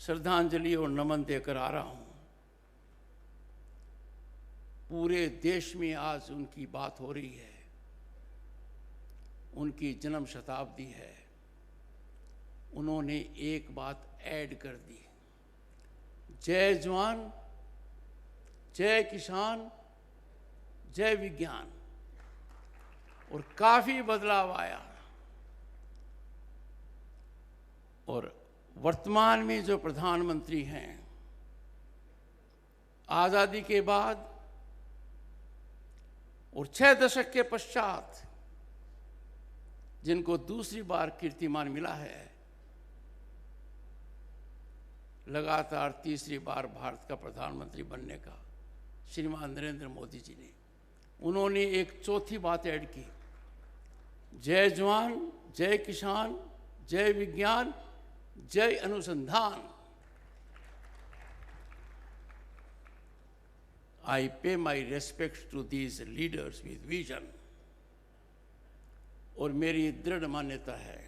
श्रद्धांजलि और नमन देकर आ रहा हूं। पूरे देश में आज उनकी बात हो रही है, उनकी जन्म शताब्दी है। उन्होंने एक बात ऐड कर दी, जय जवान जय किसान जय विज्ञान। और काफी बदलाव आया। और वर्तमान में जो प्रधानमंत्री हैं, आजादी के बाद और 6 दशक के पश्चात जिनको दूसरी बार कीर्तिमान मिला है, लगातार तीसरी बार भारत का प्रधानमंत्री बनने का, श्रीमान नरेंद्र मोदी जी ने, उन्होंने एक चौथी बात ऐड की, जय जवान जय किसान जय विज्ञान जय अनुसंधान। I pay my respects to these leaders with vision। और मेरी दृढ़ मान्यता है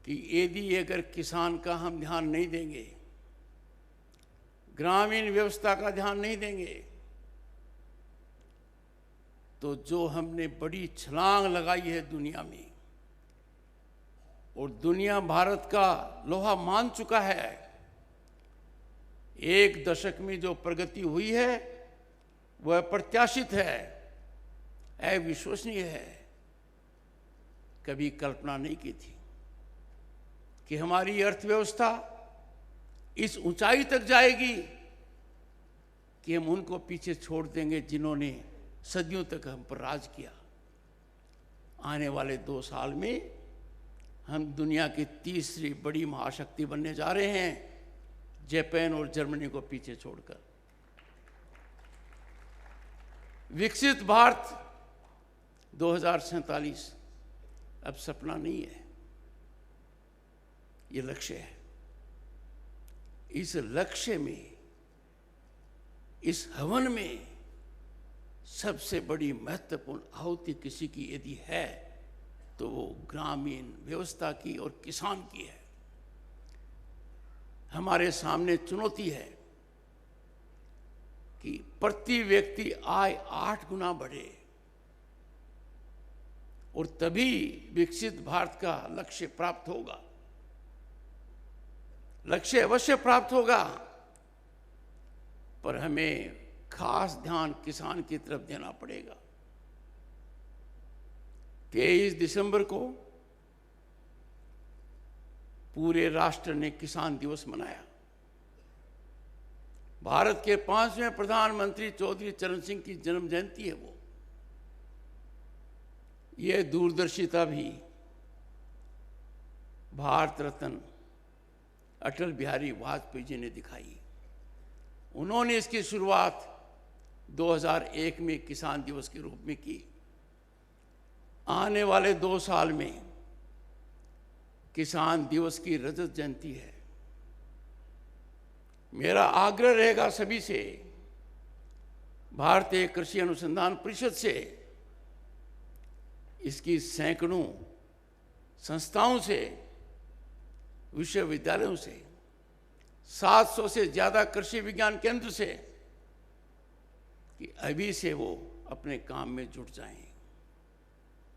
कि यदि अगर किसान का हम ध्यान नहीं देंगे, ग्रामीण व्यवस्था का ध्यान नहीं देंगे, तो जो हमने बड़ी छलांग लगाई है दुनिया में, और दुनिया भारत का लोहा मान चुका है, 1 दशक में जो प्रगति हुई है वह अप्रत्याशित है, अविश्वसनीय है। कभी कल्पना नहीं की थी कि हमारी अर्थव्यवस्था इस ऊंचाई तक जाएगी कि हम उनको पीछे छोड़ देंगे जिन्होंने सदियों तक हम पर राज किया। आने वाले 2 साल में हम दुनिया की तीसरी बड़ी महाशक्ति बनने जा रहे हैं, जापान और जर्मनी को पीछे छोड़कर। विकसित भारत 2047 अब सपना नहीं है, ये लक्ष्य है। इस लक्ष्य में, इस हवन में सबसे बड़ी महत्वपूर्ण आहुति किसी की यदि है तो वो ग्रामीण व्यवस्था की और किसान की है। हमारे सामने चुनौती है कि प्रति व्यक्ति आय 8 गुना बढ़े, और तभी विकसित भारत का लक्ष्य प्राप्त होगा। लक्ष्य अवश्य प्राप्त होगा, पर हमें खास ध्यान किसान की तरफ देना पड़ेगा। 23 दिसंबर को पूरे राष्ट्र ने किसान दिवस मनाया। भारत के 5वें प्रधानमंत्री चौधरी चरण सिंह की जन्म जयंती है वो। यह दूरदर्शिता भी भारत रत्न अटल बिहारी वाजपेयी जी ने दिखाई। उन्होंने इसकी शुरुआत 2001 में किसान दिवस के रूप में की। आने वाले 2 साल में किसान दिवस की रजत जयंती है। मेरा आग्रह रहेगा सभी से, भारतीय कृषि अनुसंधान परिषद से, इसकी सैकड़ों संस्थाओं से, विश्वविद्यालयों से, 700 से ज़्यादा कृषि विज्ञान केंद्र से कि अभी से वो अपने काम में जुट जाएं।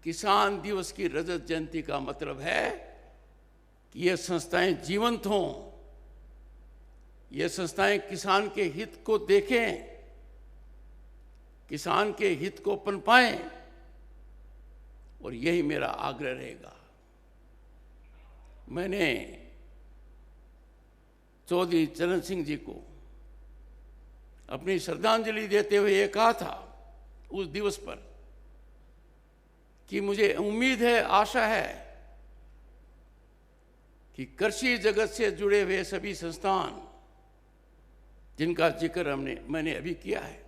किसान दिवस की रजत जयंती का मतलब है कि ये संस्थाएं जीवंत हों, ये संस्थाएं किसान के हित को देखें, किसान के हित को पनपाएं, और यही मेरा आग्रह रहेगा। मैंने चौधरी चरण सिंह जी को अपनी श्रद्धांजलि देते हुए ये कहा था उस दिवस पर कि मुझे उम्मीद है, आशा है कि कृषि जगत से जुड़े हुए सभी संस्थान जिनका जिक्र मैंने अभी किया है,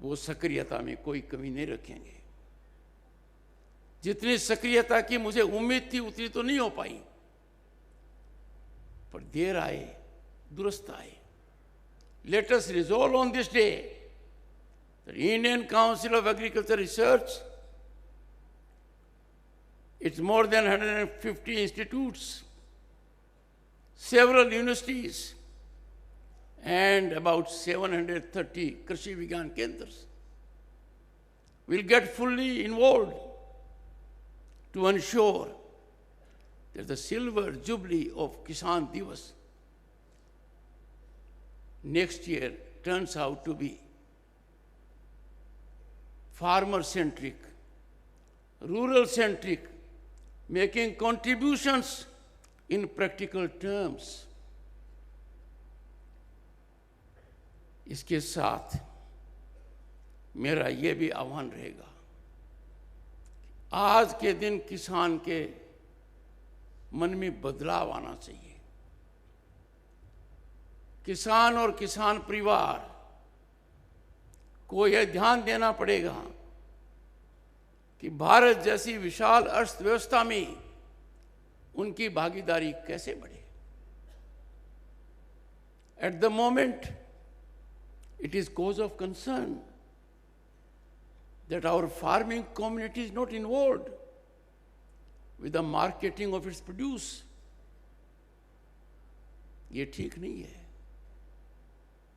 वो सक्रियता में कोई कमी नहीं रखेंगे। जितनी सक्रियता की मुझे उम्मीद थी उतनी तो नहीं हो पाई, पर देर आए दुरुस्त आए। Let us resolve on this day that Indian Council of Agriculture Research, it's more than 150 institutes, several universities, and about 730 Krishi Vigyan Kendras will get fully involved to ensure that the silver jubilee of Kisan Divas next year turns out to be farmer-centric, rural-centric, making contributions in practical terms. इसके साथ मेरा ये भी आह्वान रहेगा, आज के दिन किसान के मन में बदलाव आना चाहिए। किसान और किसान परिवार को यह ध्यान देना पड़ेगा कि भारत जैसी विशाल अर्थव्यवस्था में उनकी भागीदारी कैसे बढ़े। At the moment, it is cause of concern that our farming community is not involved with the marketing of its produce. ये ठीक नहीं है।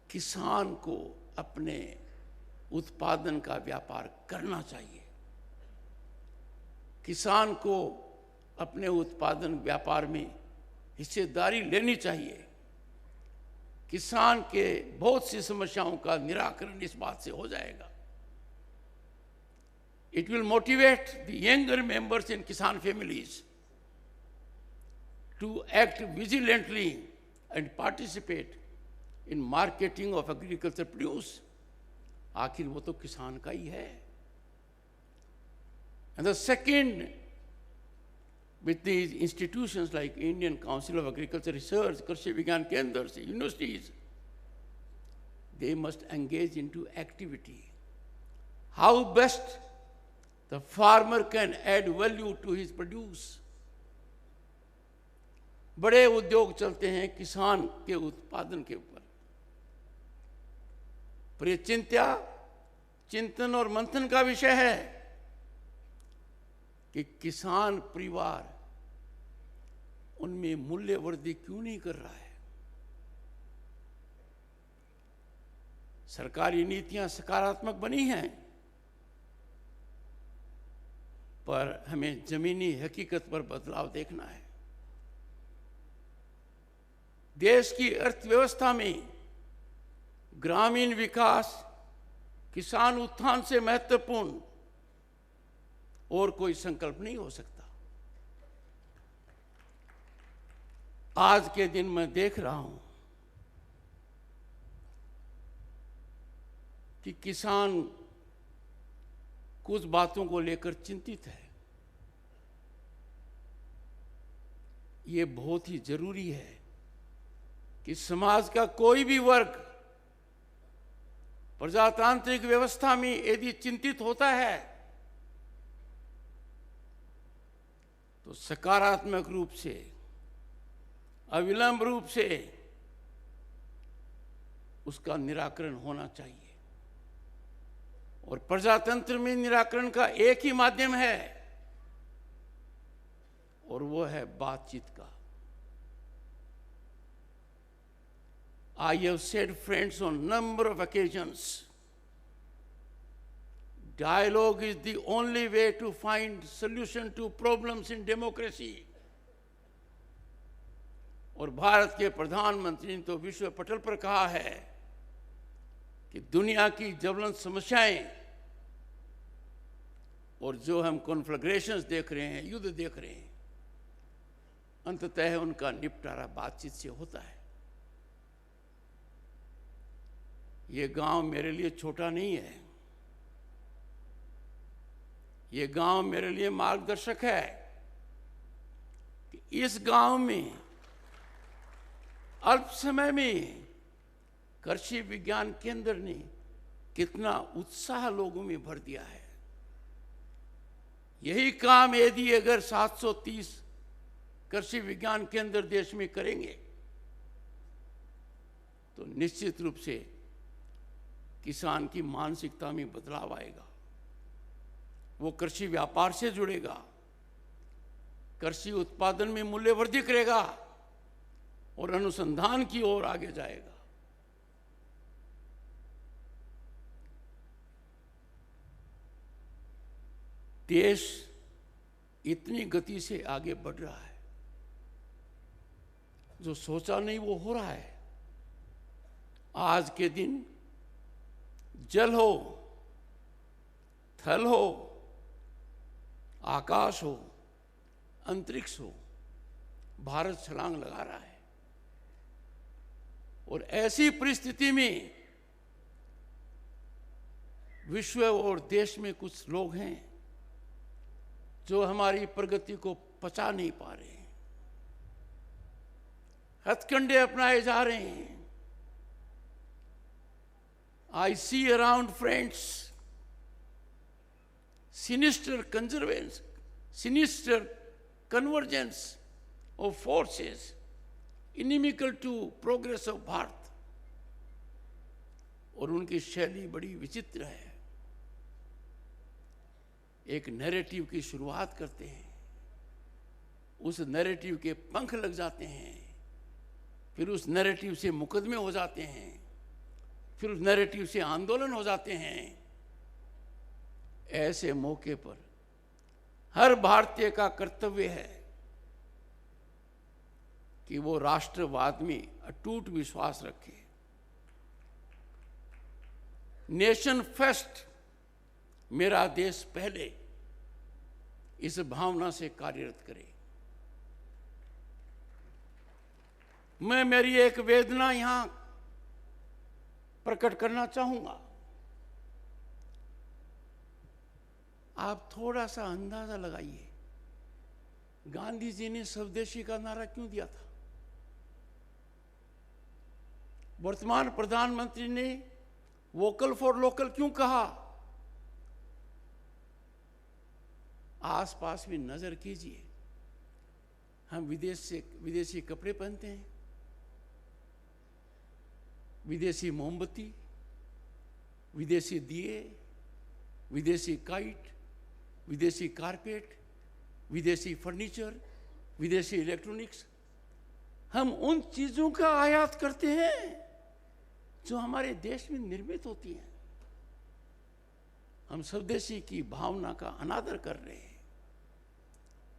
किसान को अपने उत्पादन का व्यापार करना चाहिए। किसान को अपने उत्पादन व्यापार में हिस्सेदारी लेनी चाहिए। किसान के बहुत सी समस्याओं का निराकरण इस बात से हो जाएगा। It will motivate the younger members in Kisan families to act vigilantly and participate in marketing of agriculture produce. आखिर वो तो किसान का ही है। And the second, with these institutions like Indian Council of Agriculture Research, Krishi Vigyan Kendras, universities, they must engage into activity. How best the farmer can add value to his produce. बड़े उद्योग चलते हैं किसान के उत्पादन के ऊपर, पर ये चिंतन और मंथन का विषय है कि किसान परिवार उनमें मूल्य वृद्धि क्यों नहीं कर रहा है। सरकारी नीतियां सकारात्मक बनी हैं, पर हमें जमीनी हकीकत पर बदलाव देखना है। देश की अर्थव्यवस्था में ग्रामीण विकास, किसान उत्थान से महत्वपूर्ण और कोई संकल्प नहीं हो सकता। आज के दिन मैं देख रहा हूं कि किसान कुछ बातों को लेकर चिंतित है। ये बहुत ही जरूरी है कि समाज का कोई भी वर्ग प्रजातांत्रिक व्यवस्था में यदि चिंतित होता है तो सकारात्मक रूप से, अविलंब रूप से उसका निराकरण होना चाहिए। और प्रजातंत्र में निराकरण का एक ही माध्यम है और वो है बातचीत का। I have said, friends, on number of occasions, dialogue is the only way to find solution to problems in democracy. और भारत के प्रधानमंत्री ने तो विश्व पटल पर कहा है कि दुनिया की ज्वलंत समस्याएं और जो हम कॉन्फ्लैग्रेशंस देख रहे हैं, युद्ध देख रहे हैं, अंततः उनका निपटारा बातचीत से होता है। ये गांव मेरे लिए छोटा नहीं है, ये गांव मेरे लिए मार्गदर्शक है कि इस गांव में अल्प समय में कृषि विज्ञान केंद्र ने कितना उत्साह लोगों में भर दिया है। यही काम यदि अगर 730 कृषि विज्ञान केंद्र देश में करेंगे तो निश्चित रूप से किसान की मानसिकता में बदलाव आएगा। वो कृषि व्यापार से जुड़ेगा, कृषि उत्पादन में मूल्य वृद्धि करेगा और अनुसंधान की ओर आगे जाएगा। देश इतनी गति से आगे बढ़ रहा है, जो सोचा नहीं वो हो रहा है। आज के दिन जल हो, थल हो, आकाश हो, अंतरिक्ष हो, भारत छलांग लगा रहा है। और ऐसी परिस्थिति में विश्व और देश में कुछ लोग हैं जो हमारी प्रगति को पचा नहीं पा रहे हैं, हथकंडे अपनाए जा रहे हैं। I see around, friends, sinister convergence of forces inimical to progress of Bharat. और उनकी शैली बड़ी विचित्र है। एक नैरेटिव की शुरुआत करते हैं, उस नैरेटिव के पंख लग जाते हैं, फिर उस नैरेटिव से मुकदमे हो जाते हैं, फिर उस नैरेटिव से आंदोलन हो जाते हैं। ऐसे मौके पर हर भारतीय का कर्तव्य है कि वो राष्ट्रवाद में अटूट विश्वास रखे, नेशन फर्स्ट, मेरा देश पहले, इस भावना से कार्यरत करे। मैं मेरी एक वेदना यहां प्रकट करना चाहूंगा। आप थोड़ा सा अंदाजा लगाइए, गांधी जी ने स्वदेशी का नारा क्यों दिया था? वर्तमान प्रधानमंत्री ने वोकल फॉर लोकल क्यों कहा? आसपास में नजर कीजिए, हम विदेशी कपड़े पहनते हैं, विदेशी मोमबत्ती, विदेशी दिए, विदेशी काइट, विदेशी कारपेट, विदेशी फर्नीचर, विदेशी इलेक्ट्रॉनिक्स। हम उन चीजों का आयात करते हैं जो हमारे देश में निर्मित होती हैं। हम स्वदेशी की भावना का अनादर कर रहे हैं।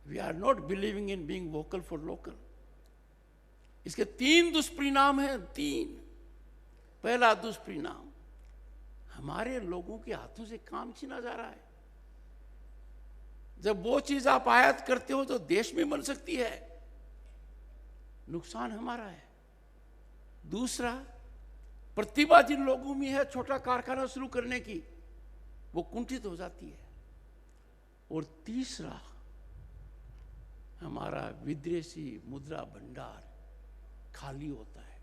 We are not believing in being vocal for local. इसके 3 दुष्परिणाम हैं, 3। पहला दुष्परिणाम, हमारे लोगों के हाथों से काम छीना जा रहा है। जब वो चीज आप आयात करते हो तो देश में बन सकती है, नुकसान हमारा है। दूसरा, प्रतिभा जिन लोगों में है छोटा कारखाना शुरू करने की, वो कुंठित हो जाती है। और तीसरा, हमारा विदेशी मुद्रा भंडार खाली होता है।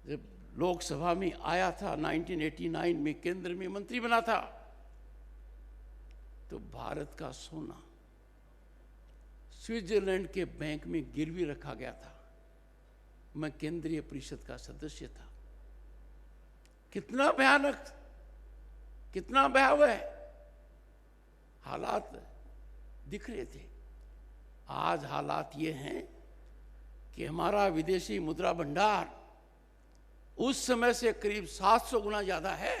जब लोकसभा में आया था 1989 में, केंद्र में मंत्री बना था, तो भारत का सोना स्विट्जरलैंड के बैंक में गिरवी रखा गया था। मैं केंद्रीय परिषद का सदस्य था। कितना भयानक, कितना भयावह हालात दिख रहे थे। आज हालात ये हैं कि हमारा विदेशी मुद्रा भंडार उस समय से करीब 700 गुना ज़्यादा है,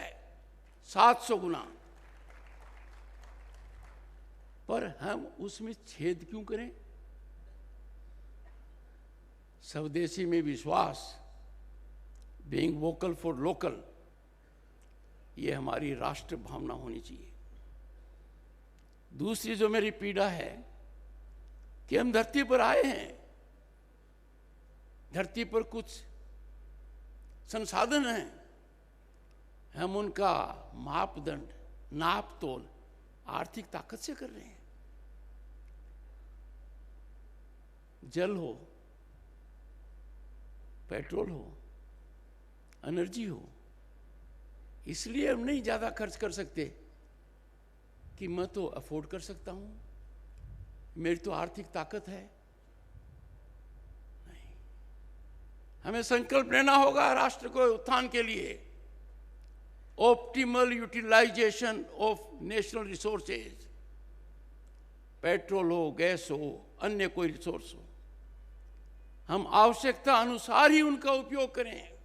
700 गुना। पर हम उसमें छेद क्यों करें? स्वदेशी में विश्वास, बीइंग वोकल फॉर लोकल, ये हमारी राष्ट्र भावना होनी चाहिए। दूसरी जो मेरी पीड़ा है कि हम धरती पर आए हैं, धरती पर कुछ संसाधन हैं, हम उनका मापदंड, नाप तोल आर्थिक ताकत से कर रहे हैं। जल हो, पेट्रोल हो, एनर्जी हो, इसलिए हम नहीं ज़्यादा खर्च कर सकते कि मैं तो अफोर्ड कर सकता हूं, मेरी तो आर्थिक ताकत है। नहीं, हमें संकल्प लेना होगा राष्ट्र को उत्थान के लिए। Optimal utilisation of national resources, petrol हो, गैस हो, अन्य कोई रिसोर्स हो, हम आवश्यकता अनुसार ही उनका उपयोग करें।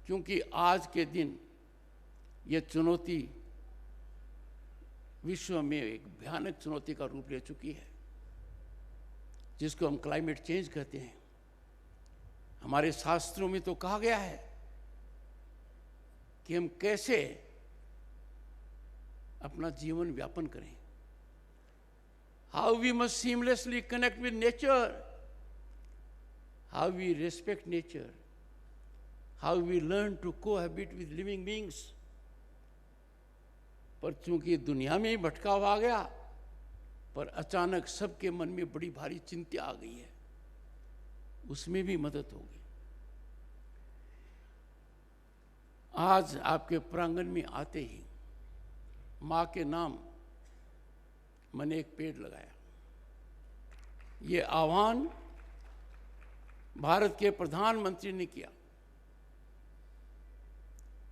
क्योंकि आज के दिन ये चुनौती विश्व में एक भयानक चुनौती का रूप ले चुकी है, जिसको हम क्लाइमेट चेंज कहते हैं। हमारे शास्त्रों में तो कहा गया है कि हम कैसे अपना जीवन व्यापन करें। How we must seamlessly connect with nature, how we respect nature, how we learn to cohabit with living beings. पर चूंकि दुनिया में ही भटकाव आ गया, पर अचानक सबके मन में बड़ी भारी चिंता आ गई है, उसमें भी मदद होगी। आज आपके प्रांगण में आते ही मां के नाम मैंने एक पेड़ लगाया। ये आह्वान भारत के प्रधानमंत्री ने किया,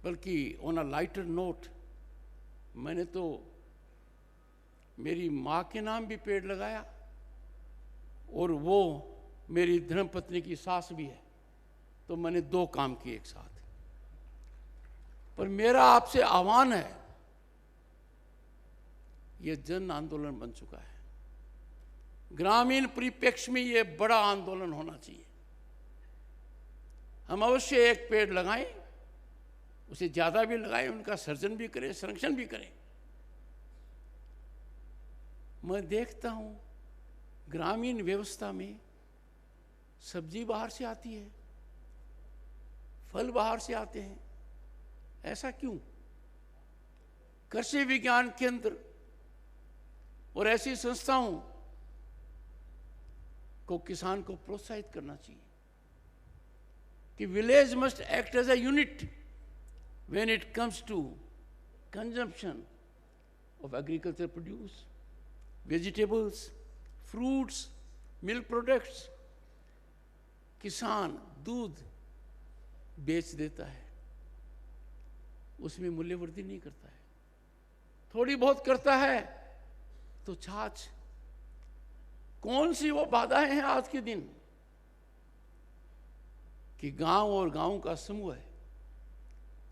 बल्कि ऑन अ लाइटर नोट मैंने तो मेरी माँ के नाम भी पेड़ लगाया, और वो मेरी धर्मपत्नी की सास भी है, तो मैंने 2 काम किए एक साथ। पर मेरा आपसे आह्वान है, ये जन आंदोलन बन चुका है। ग्रामीण परिप्रेक्ष्य में ये बड़ा आंदोलन होना चाहिए। हम अवश्य एक पेड़ लगाएं, उसे ज़्यादा भी लगाएं, उनका सर्जन भी करें, संरक्षण भी करें। मैं देखता हूँ ग्रामीण व्यवस्था में सब्जी बाहर से आती है, फल बाहर से आते हैं। ऐसा क्यों? कृषि विज्ञान केंद्र और ऐसी संस्थाओं को किसान को प्रोत्साहित करना चाहिए कि village must act as a unit when it comes to consumption of agricultural produce, vegetables, fruits, milk products. किसान दूध बेच देता है, उसमें मूल्य वृद्धि नहीं करता है, थोड़ी बहुत करता है तो छाछ। कौन सी वो बाधाएं हैं आज के दिन कि गांव और गांव का समूह है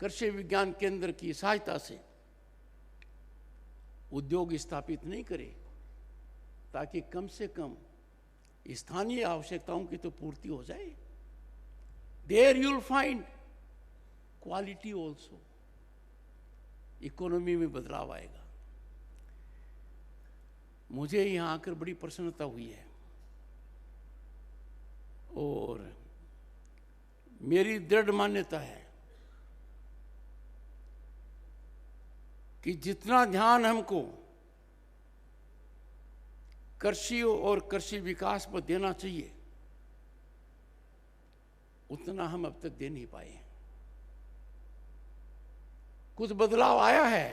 कृषि विज्ञान केंद्र की सहायता से उद्योग स्थापित नहीं करे, ताकि कम से कम स्थानीय आवश्यकताओं की तो पूर्ति हो जाए। There you will find quality also, economy में बदलाव आएगा। मुझे यहाँ आकर बड़ी प्रसन्नता हुई है, और मेरी दृढ़ मान्यता है कि जितना ध्यान हमको कृषि और कृषि विकास पर देना चाहिए, उतना हम अब तक दे नहीं पाए हैं। कुछ बदलाव आया है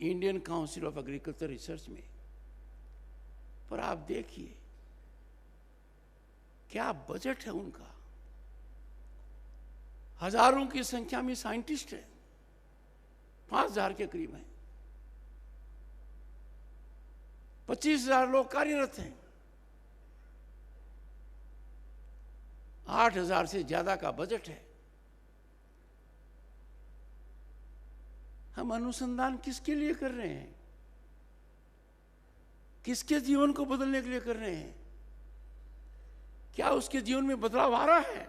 Indian council of agriculture research में, पर आप देखिए क्या बजट है उनका। हजारों की संख्या में साइंटिस्ट हैं, 5000 के करीब हैं, 25,000 लोग कार्यरत हैं। 8,000 से ज़्यादा का बजट है। हम अनुसंधान किसके लिए कर रहे हैं? किसके जीवन को बदलने के लिए कर रहे हैं? क्या उसके जीवन में बदलाव आ रहा है?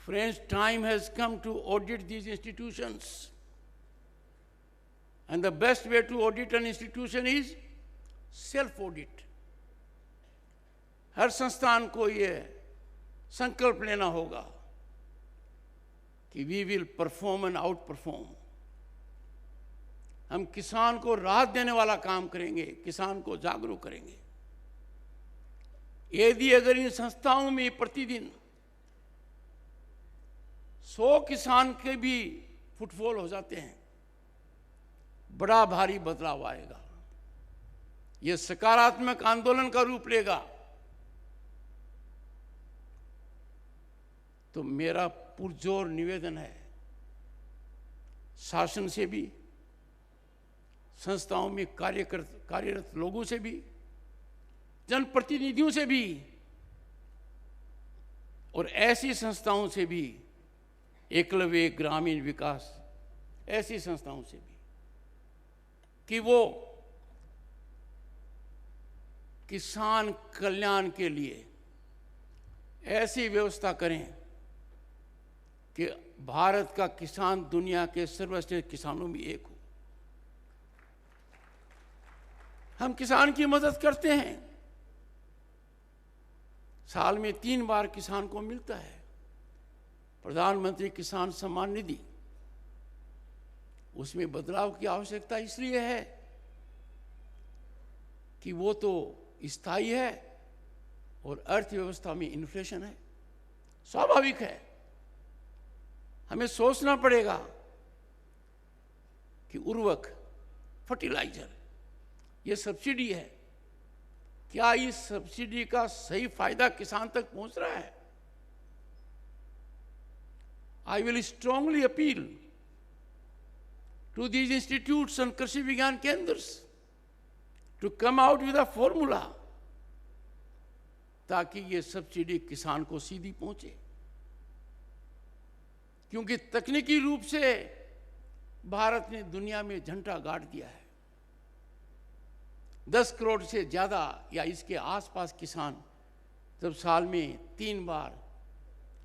Friends, time has come to audit these institutions. And the best way to audit an institution is self-audit. हर संस्थान को ये संकल्प लेना होगा कि we will perform and outperform. हम किसान को राहत देने वाला काम करेंगे, किसान को जागरूक करेंगे। यदि अगर इन संस्थाओं में प्रतिदिन 100 किसान के भी फुटफॉल हो जाते हैं, बड़ा भारी बदलाव आएगा। यह सकारात्मक आंदोलन का रूप लेगा। तो मेरा पुरजोर निवेदन है, शासन से भी, संस्थाओं में कार्यरत लोगों से भी, जनप्रतिनिधियों से भी और ऐसी संस्थाओं से भी, एकलव्य ग्रामीण विकास ऐसी संस्थाओं से भी, कि वो किसान कल्याण के लिए ऐसी व्यवस्था करें कि भारत का किसान दुनिया के सर्वश्रेष्ठ किसानों में एक हो। हम किसान की मदद करते हैं। साल में 3 बार किसान को मिलता है प्रधानमंत्री किसान सम्मान निधि। उसमें बदलाव की आवश्यकता इसलिए है कि वो तो स्थायी है और अर्थव्यवस्था में इन्फ्लेशन है, स्वाभाविक है। हमें सोचना पड़ेगा कि उर्वरक, फर्टिलाइजर, ये सब्सिडी है, क्या इस सब्सिडी का सही फायदा किसान तक पहुंच रहा है? I will strongly appeal to these institutes and कृषि विज्ञान केंद्र्स to come out with a formula ताकि ये सब्सिडी किसान को सीधी पहुंचे। क्योंकि तकनीकी रूप से भारत ने दुनिया में झंडा गाड़ दिया है। 10 करोड़ से ज़्यादा या इसके आसपास किसान जब साल में 3 बार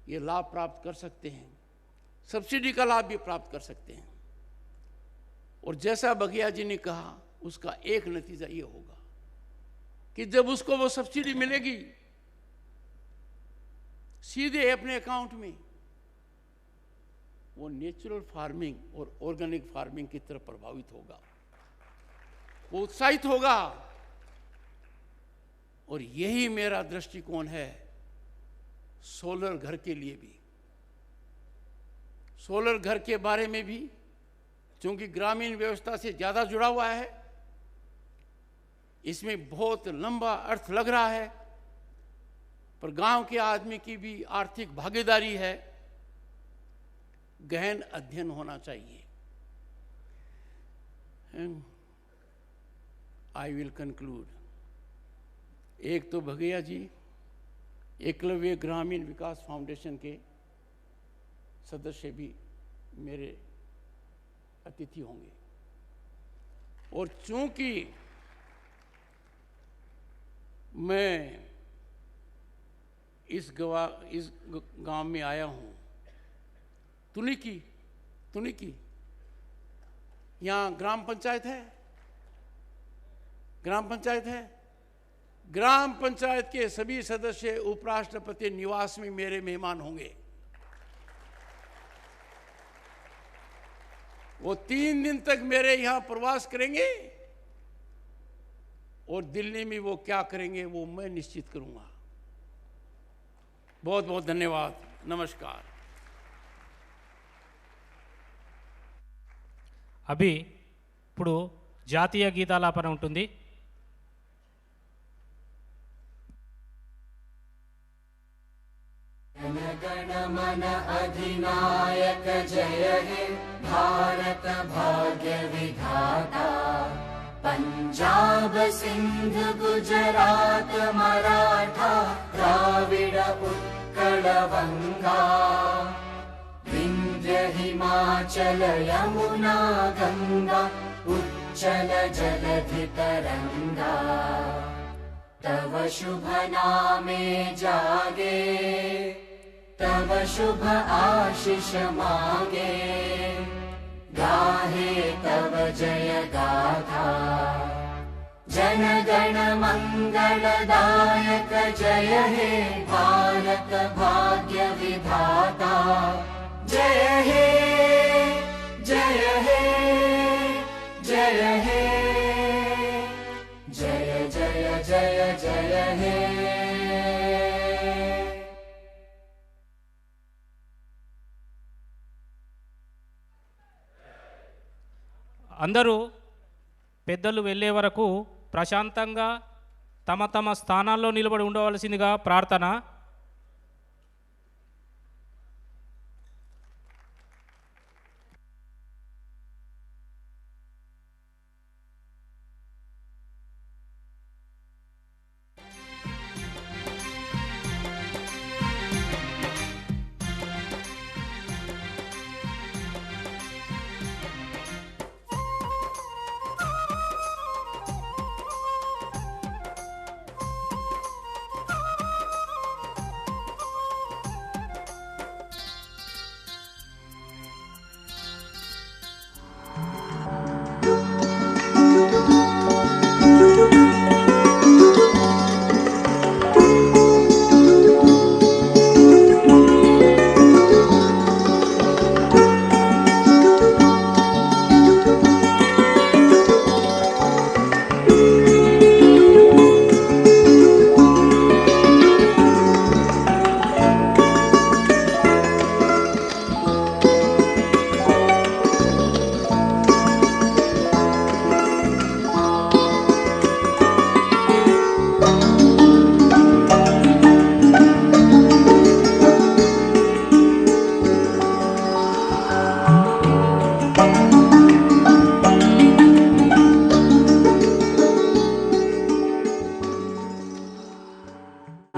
ये लाभ प्राप्त कर सकते हैं, सब्सिडी का लाभ भी प्राप्त कर सकते हैं। और जैसा बघेया जी ने कहा, उसका एक नतीजा ये होगा कि जब उसको वो सब्सिडी मिलेगी सीधे अपने अकाउंट में, वो नेचुरल फार्मिंग और ऑर्गेनिक फार्मिंग की तरफ प्रभावित होगा, वो उत्साहित होगा। और यही मेरा दृष्टिकोण है सोलर घर के लिए भी। सोलर घर के बारे में भी, क्योंकि ग्रामीण व्यवस्था से ज़्यादा जुड़ा हुआ है, इसमें बहुत लंबा अर्थ लग रहा है, पर गांव के आदमी की भी आर्थिक भागीदारी है, गहन अध्ययन होना चाहिए। I will conclude. एक तो बघेया जी एकलव्य ग्रामीण विकास फाउंडेशन के सदस्य भी मेरे अतिथि होंगे, और चूंकि मैं इस गांव में आया हूं, तुनिकी यहाँ ग्राम पंचायत है, ग्राम पंचायत के सभी सदस्य उपराष्ट्रपति निवास में मेरे मेहमान होंगे। वो 3 दिन तक मेरे यहाँ प्रवास करेंगे और दिल्ली में वो क्या करेंगे वो मैं निश्चित करूंगा। बहुत बहुत धन्यवाद, नमस्कार। అభి ఇప్పుడు జాతీయ గీతాలాపన ఉంటుంది. जनगण मन अधिनायक जय हे भारत भाग्य विधाता। पंजाब सिंध गुजरात मराठा द्राविड उत्कल बंगा विंध्य हिमाचल यमुना गंगा उच्चल जलधि तरंगा तव शुभ नामे जागे तव शुभ आशीष मागे गाहे तव जय गाथा जन गण मंगलदायक जय हे भारत भाग्य विधाता जय हे जय हे जय हे जय जय जय जय हे అందరూ పెద్దలు వెళ్ళే వరకు ప్రశాంతంగా తమ తమ స్థానాల్లో నిలబడి ఉండవలసిందిగా ప్రార్థన.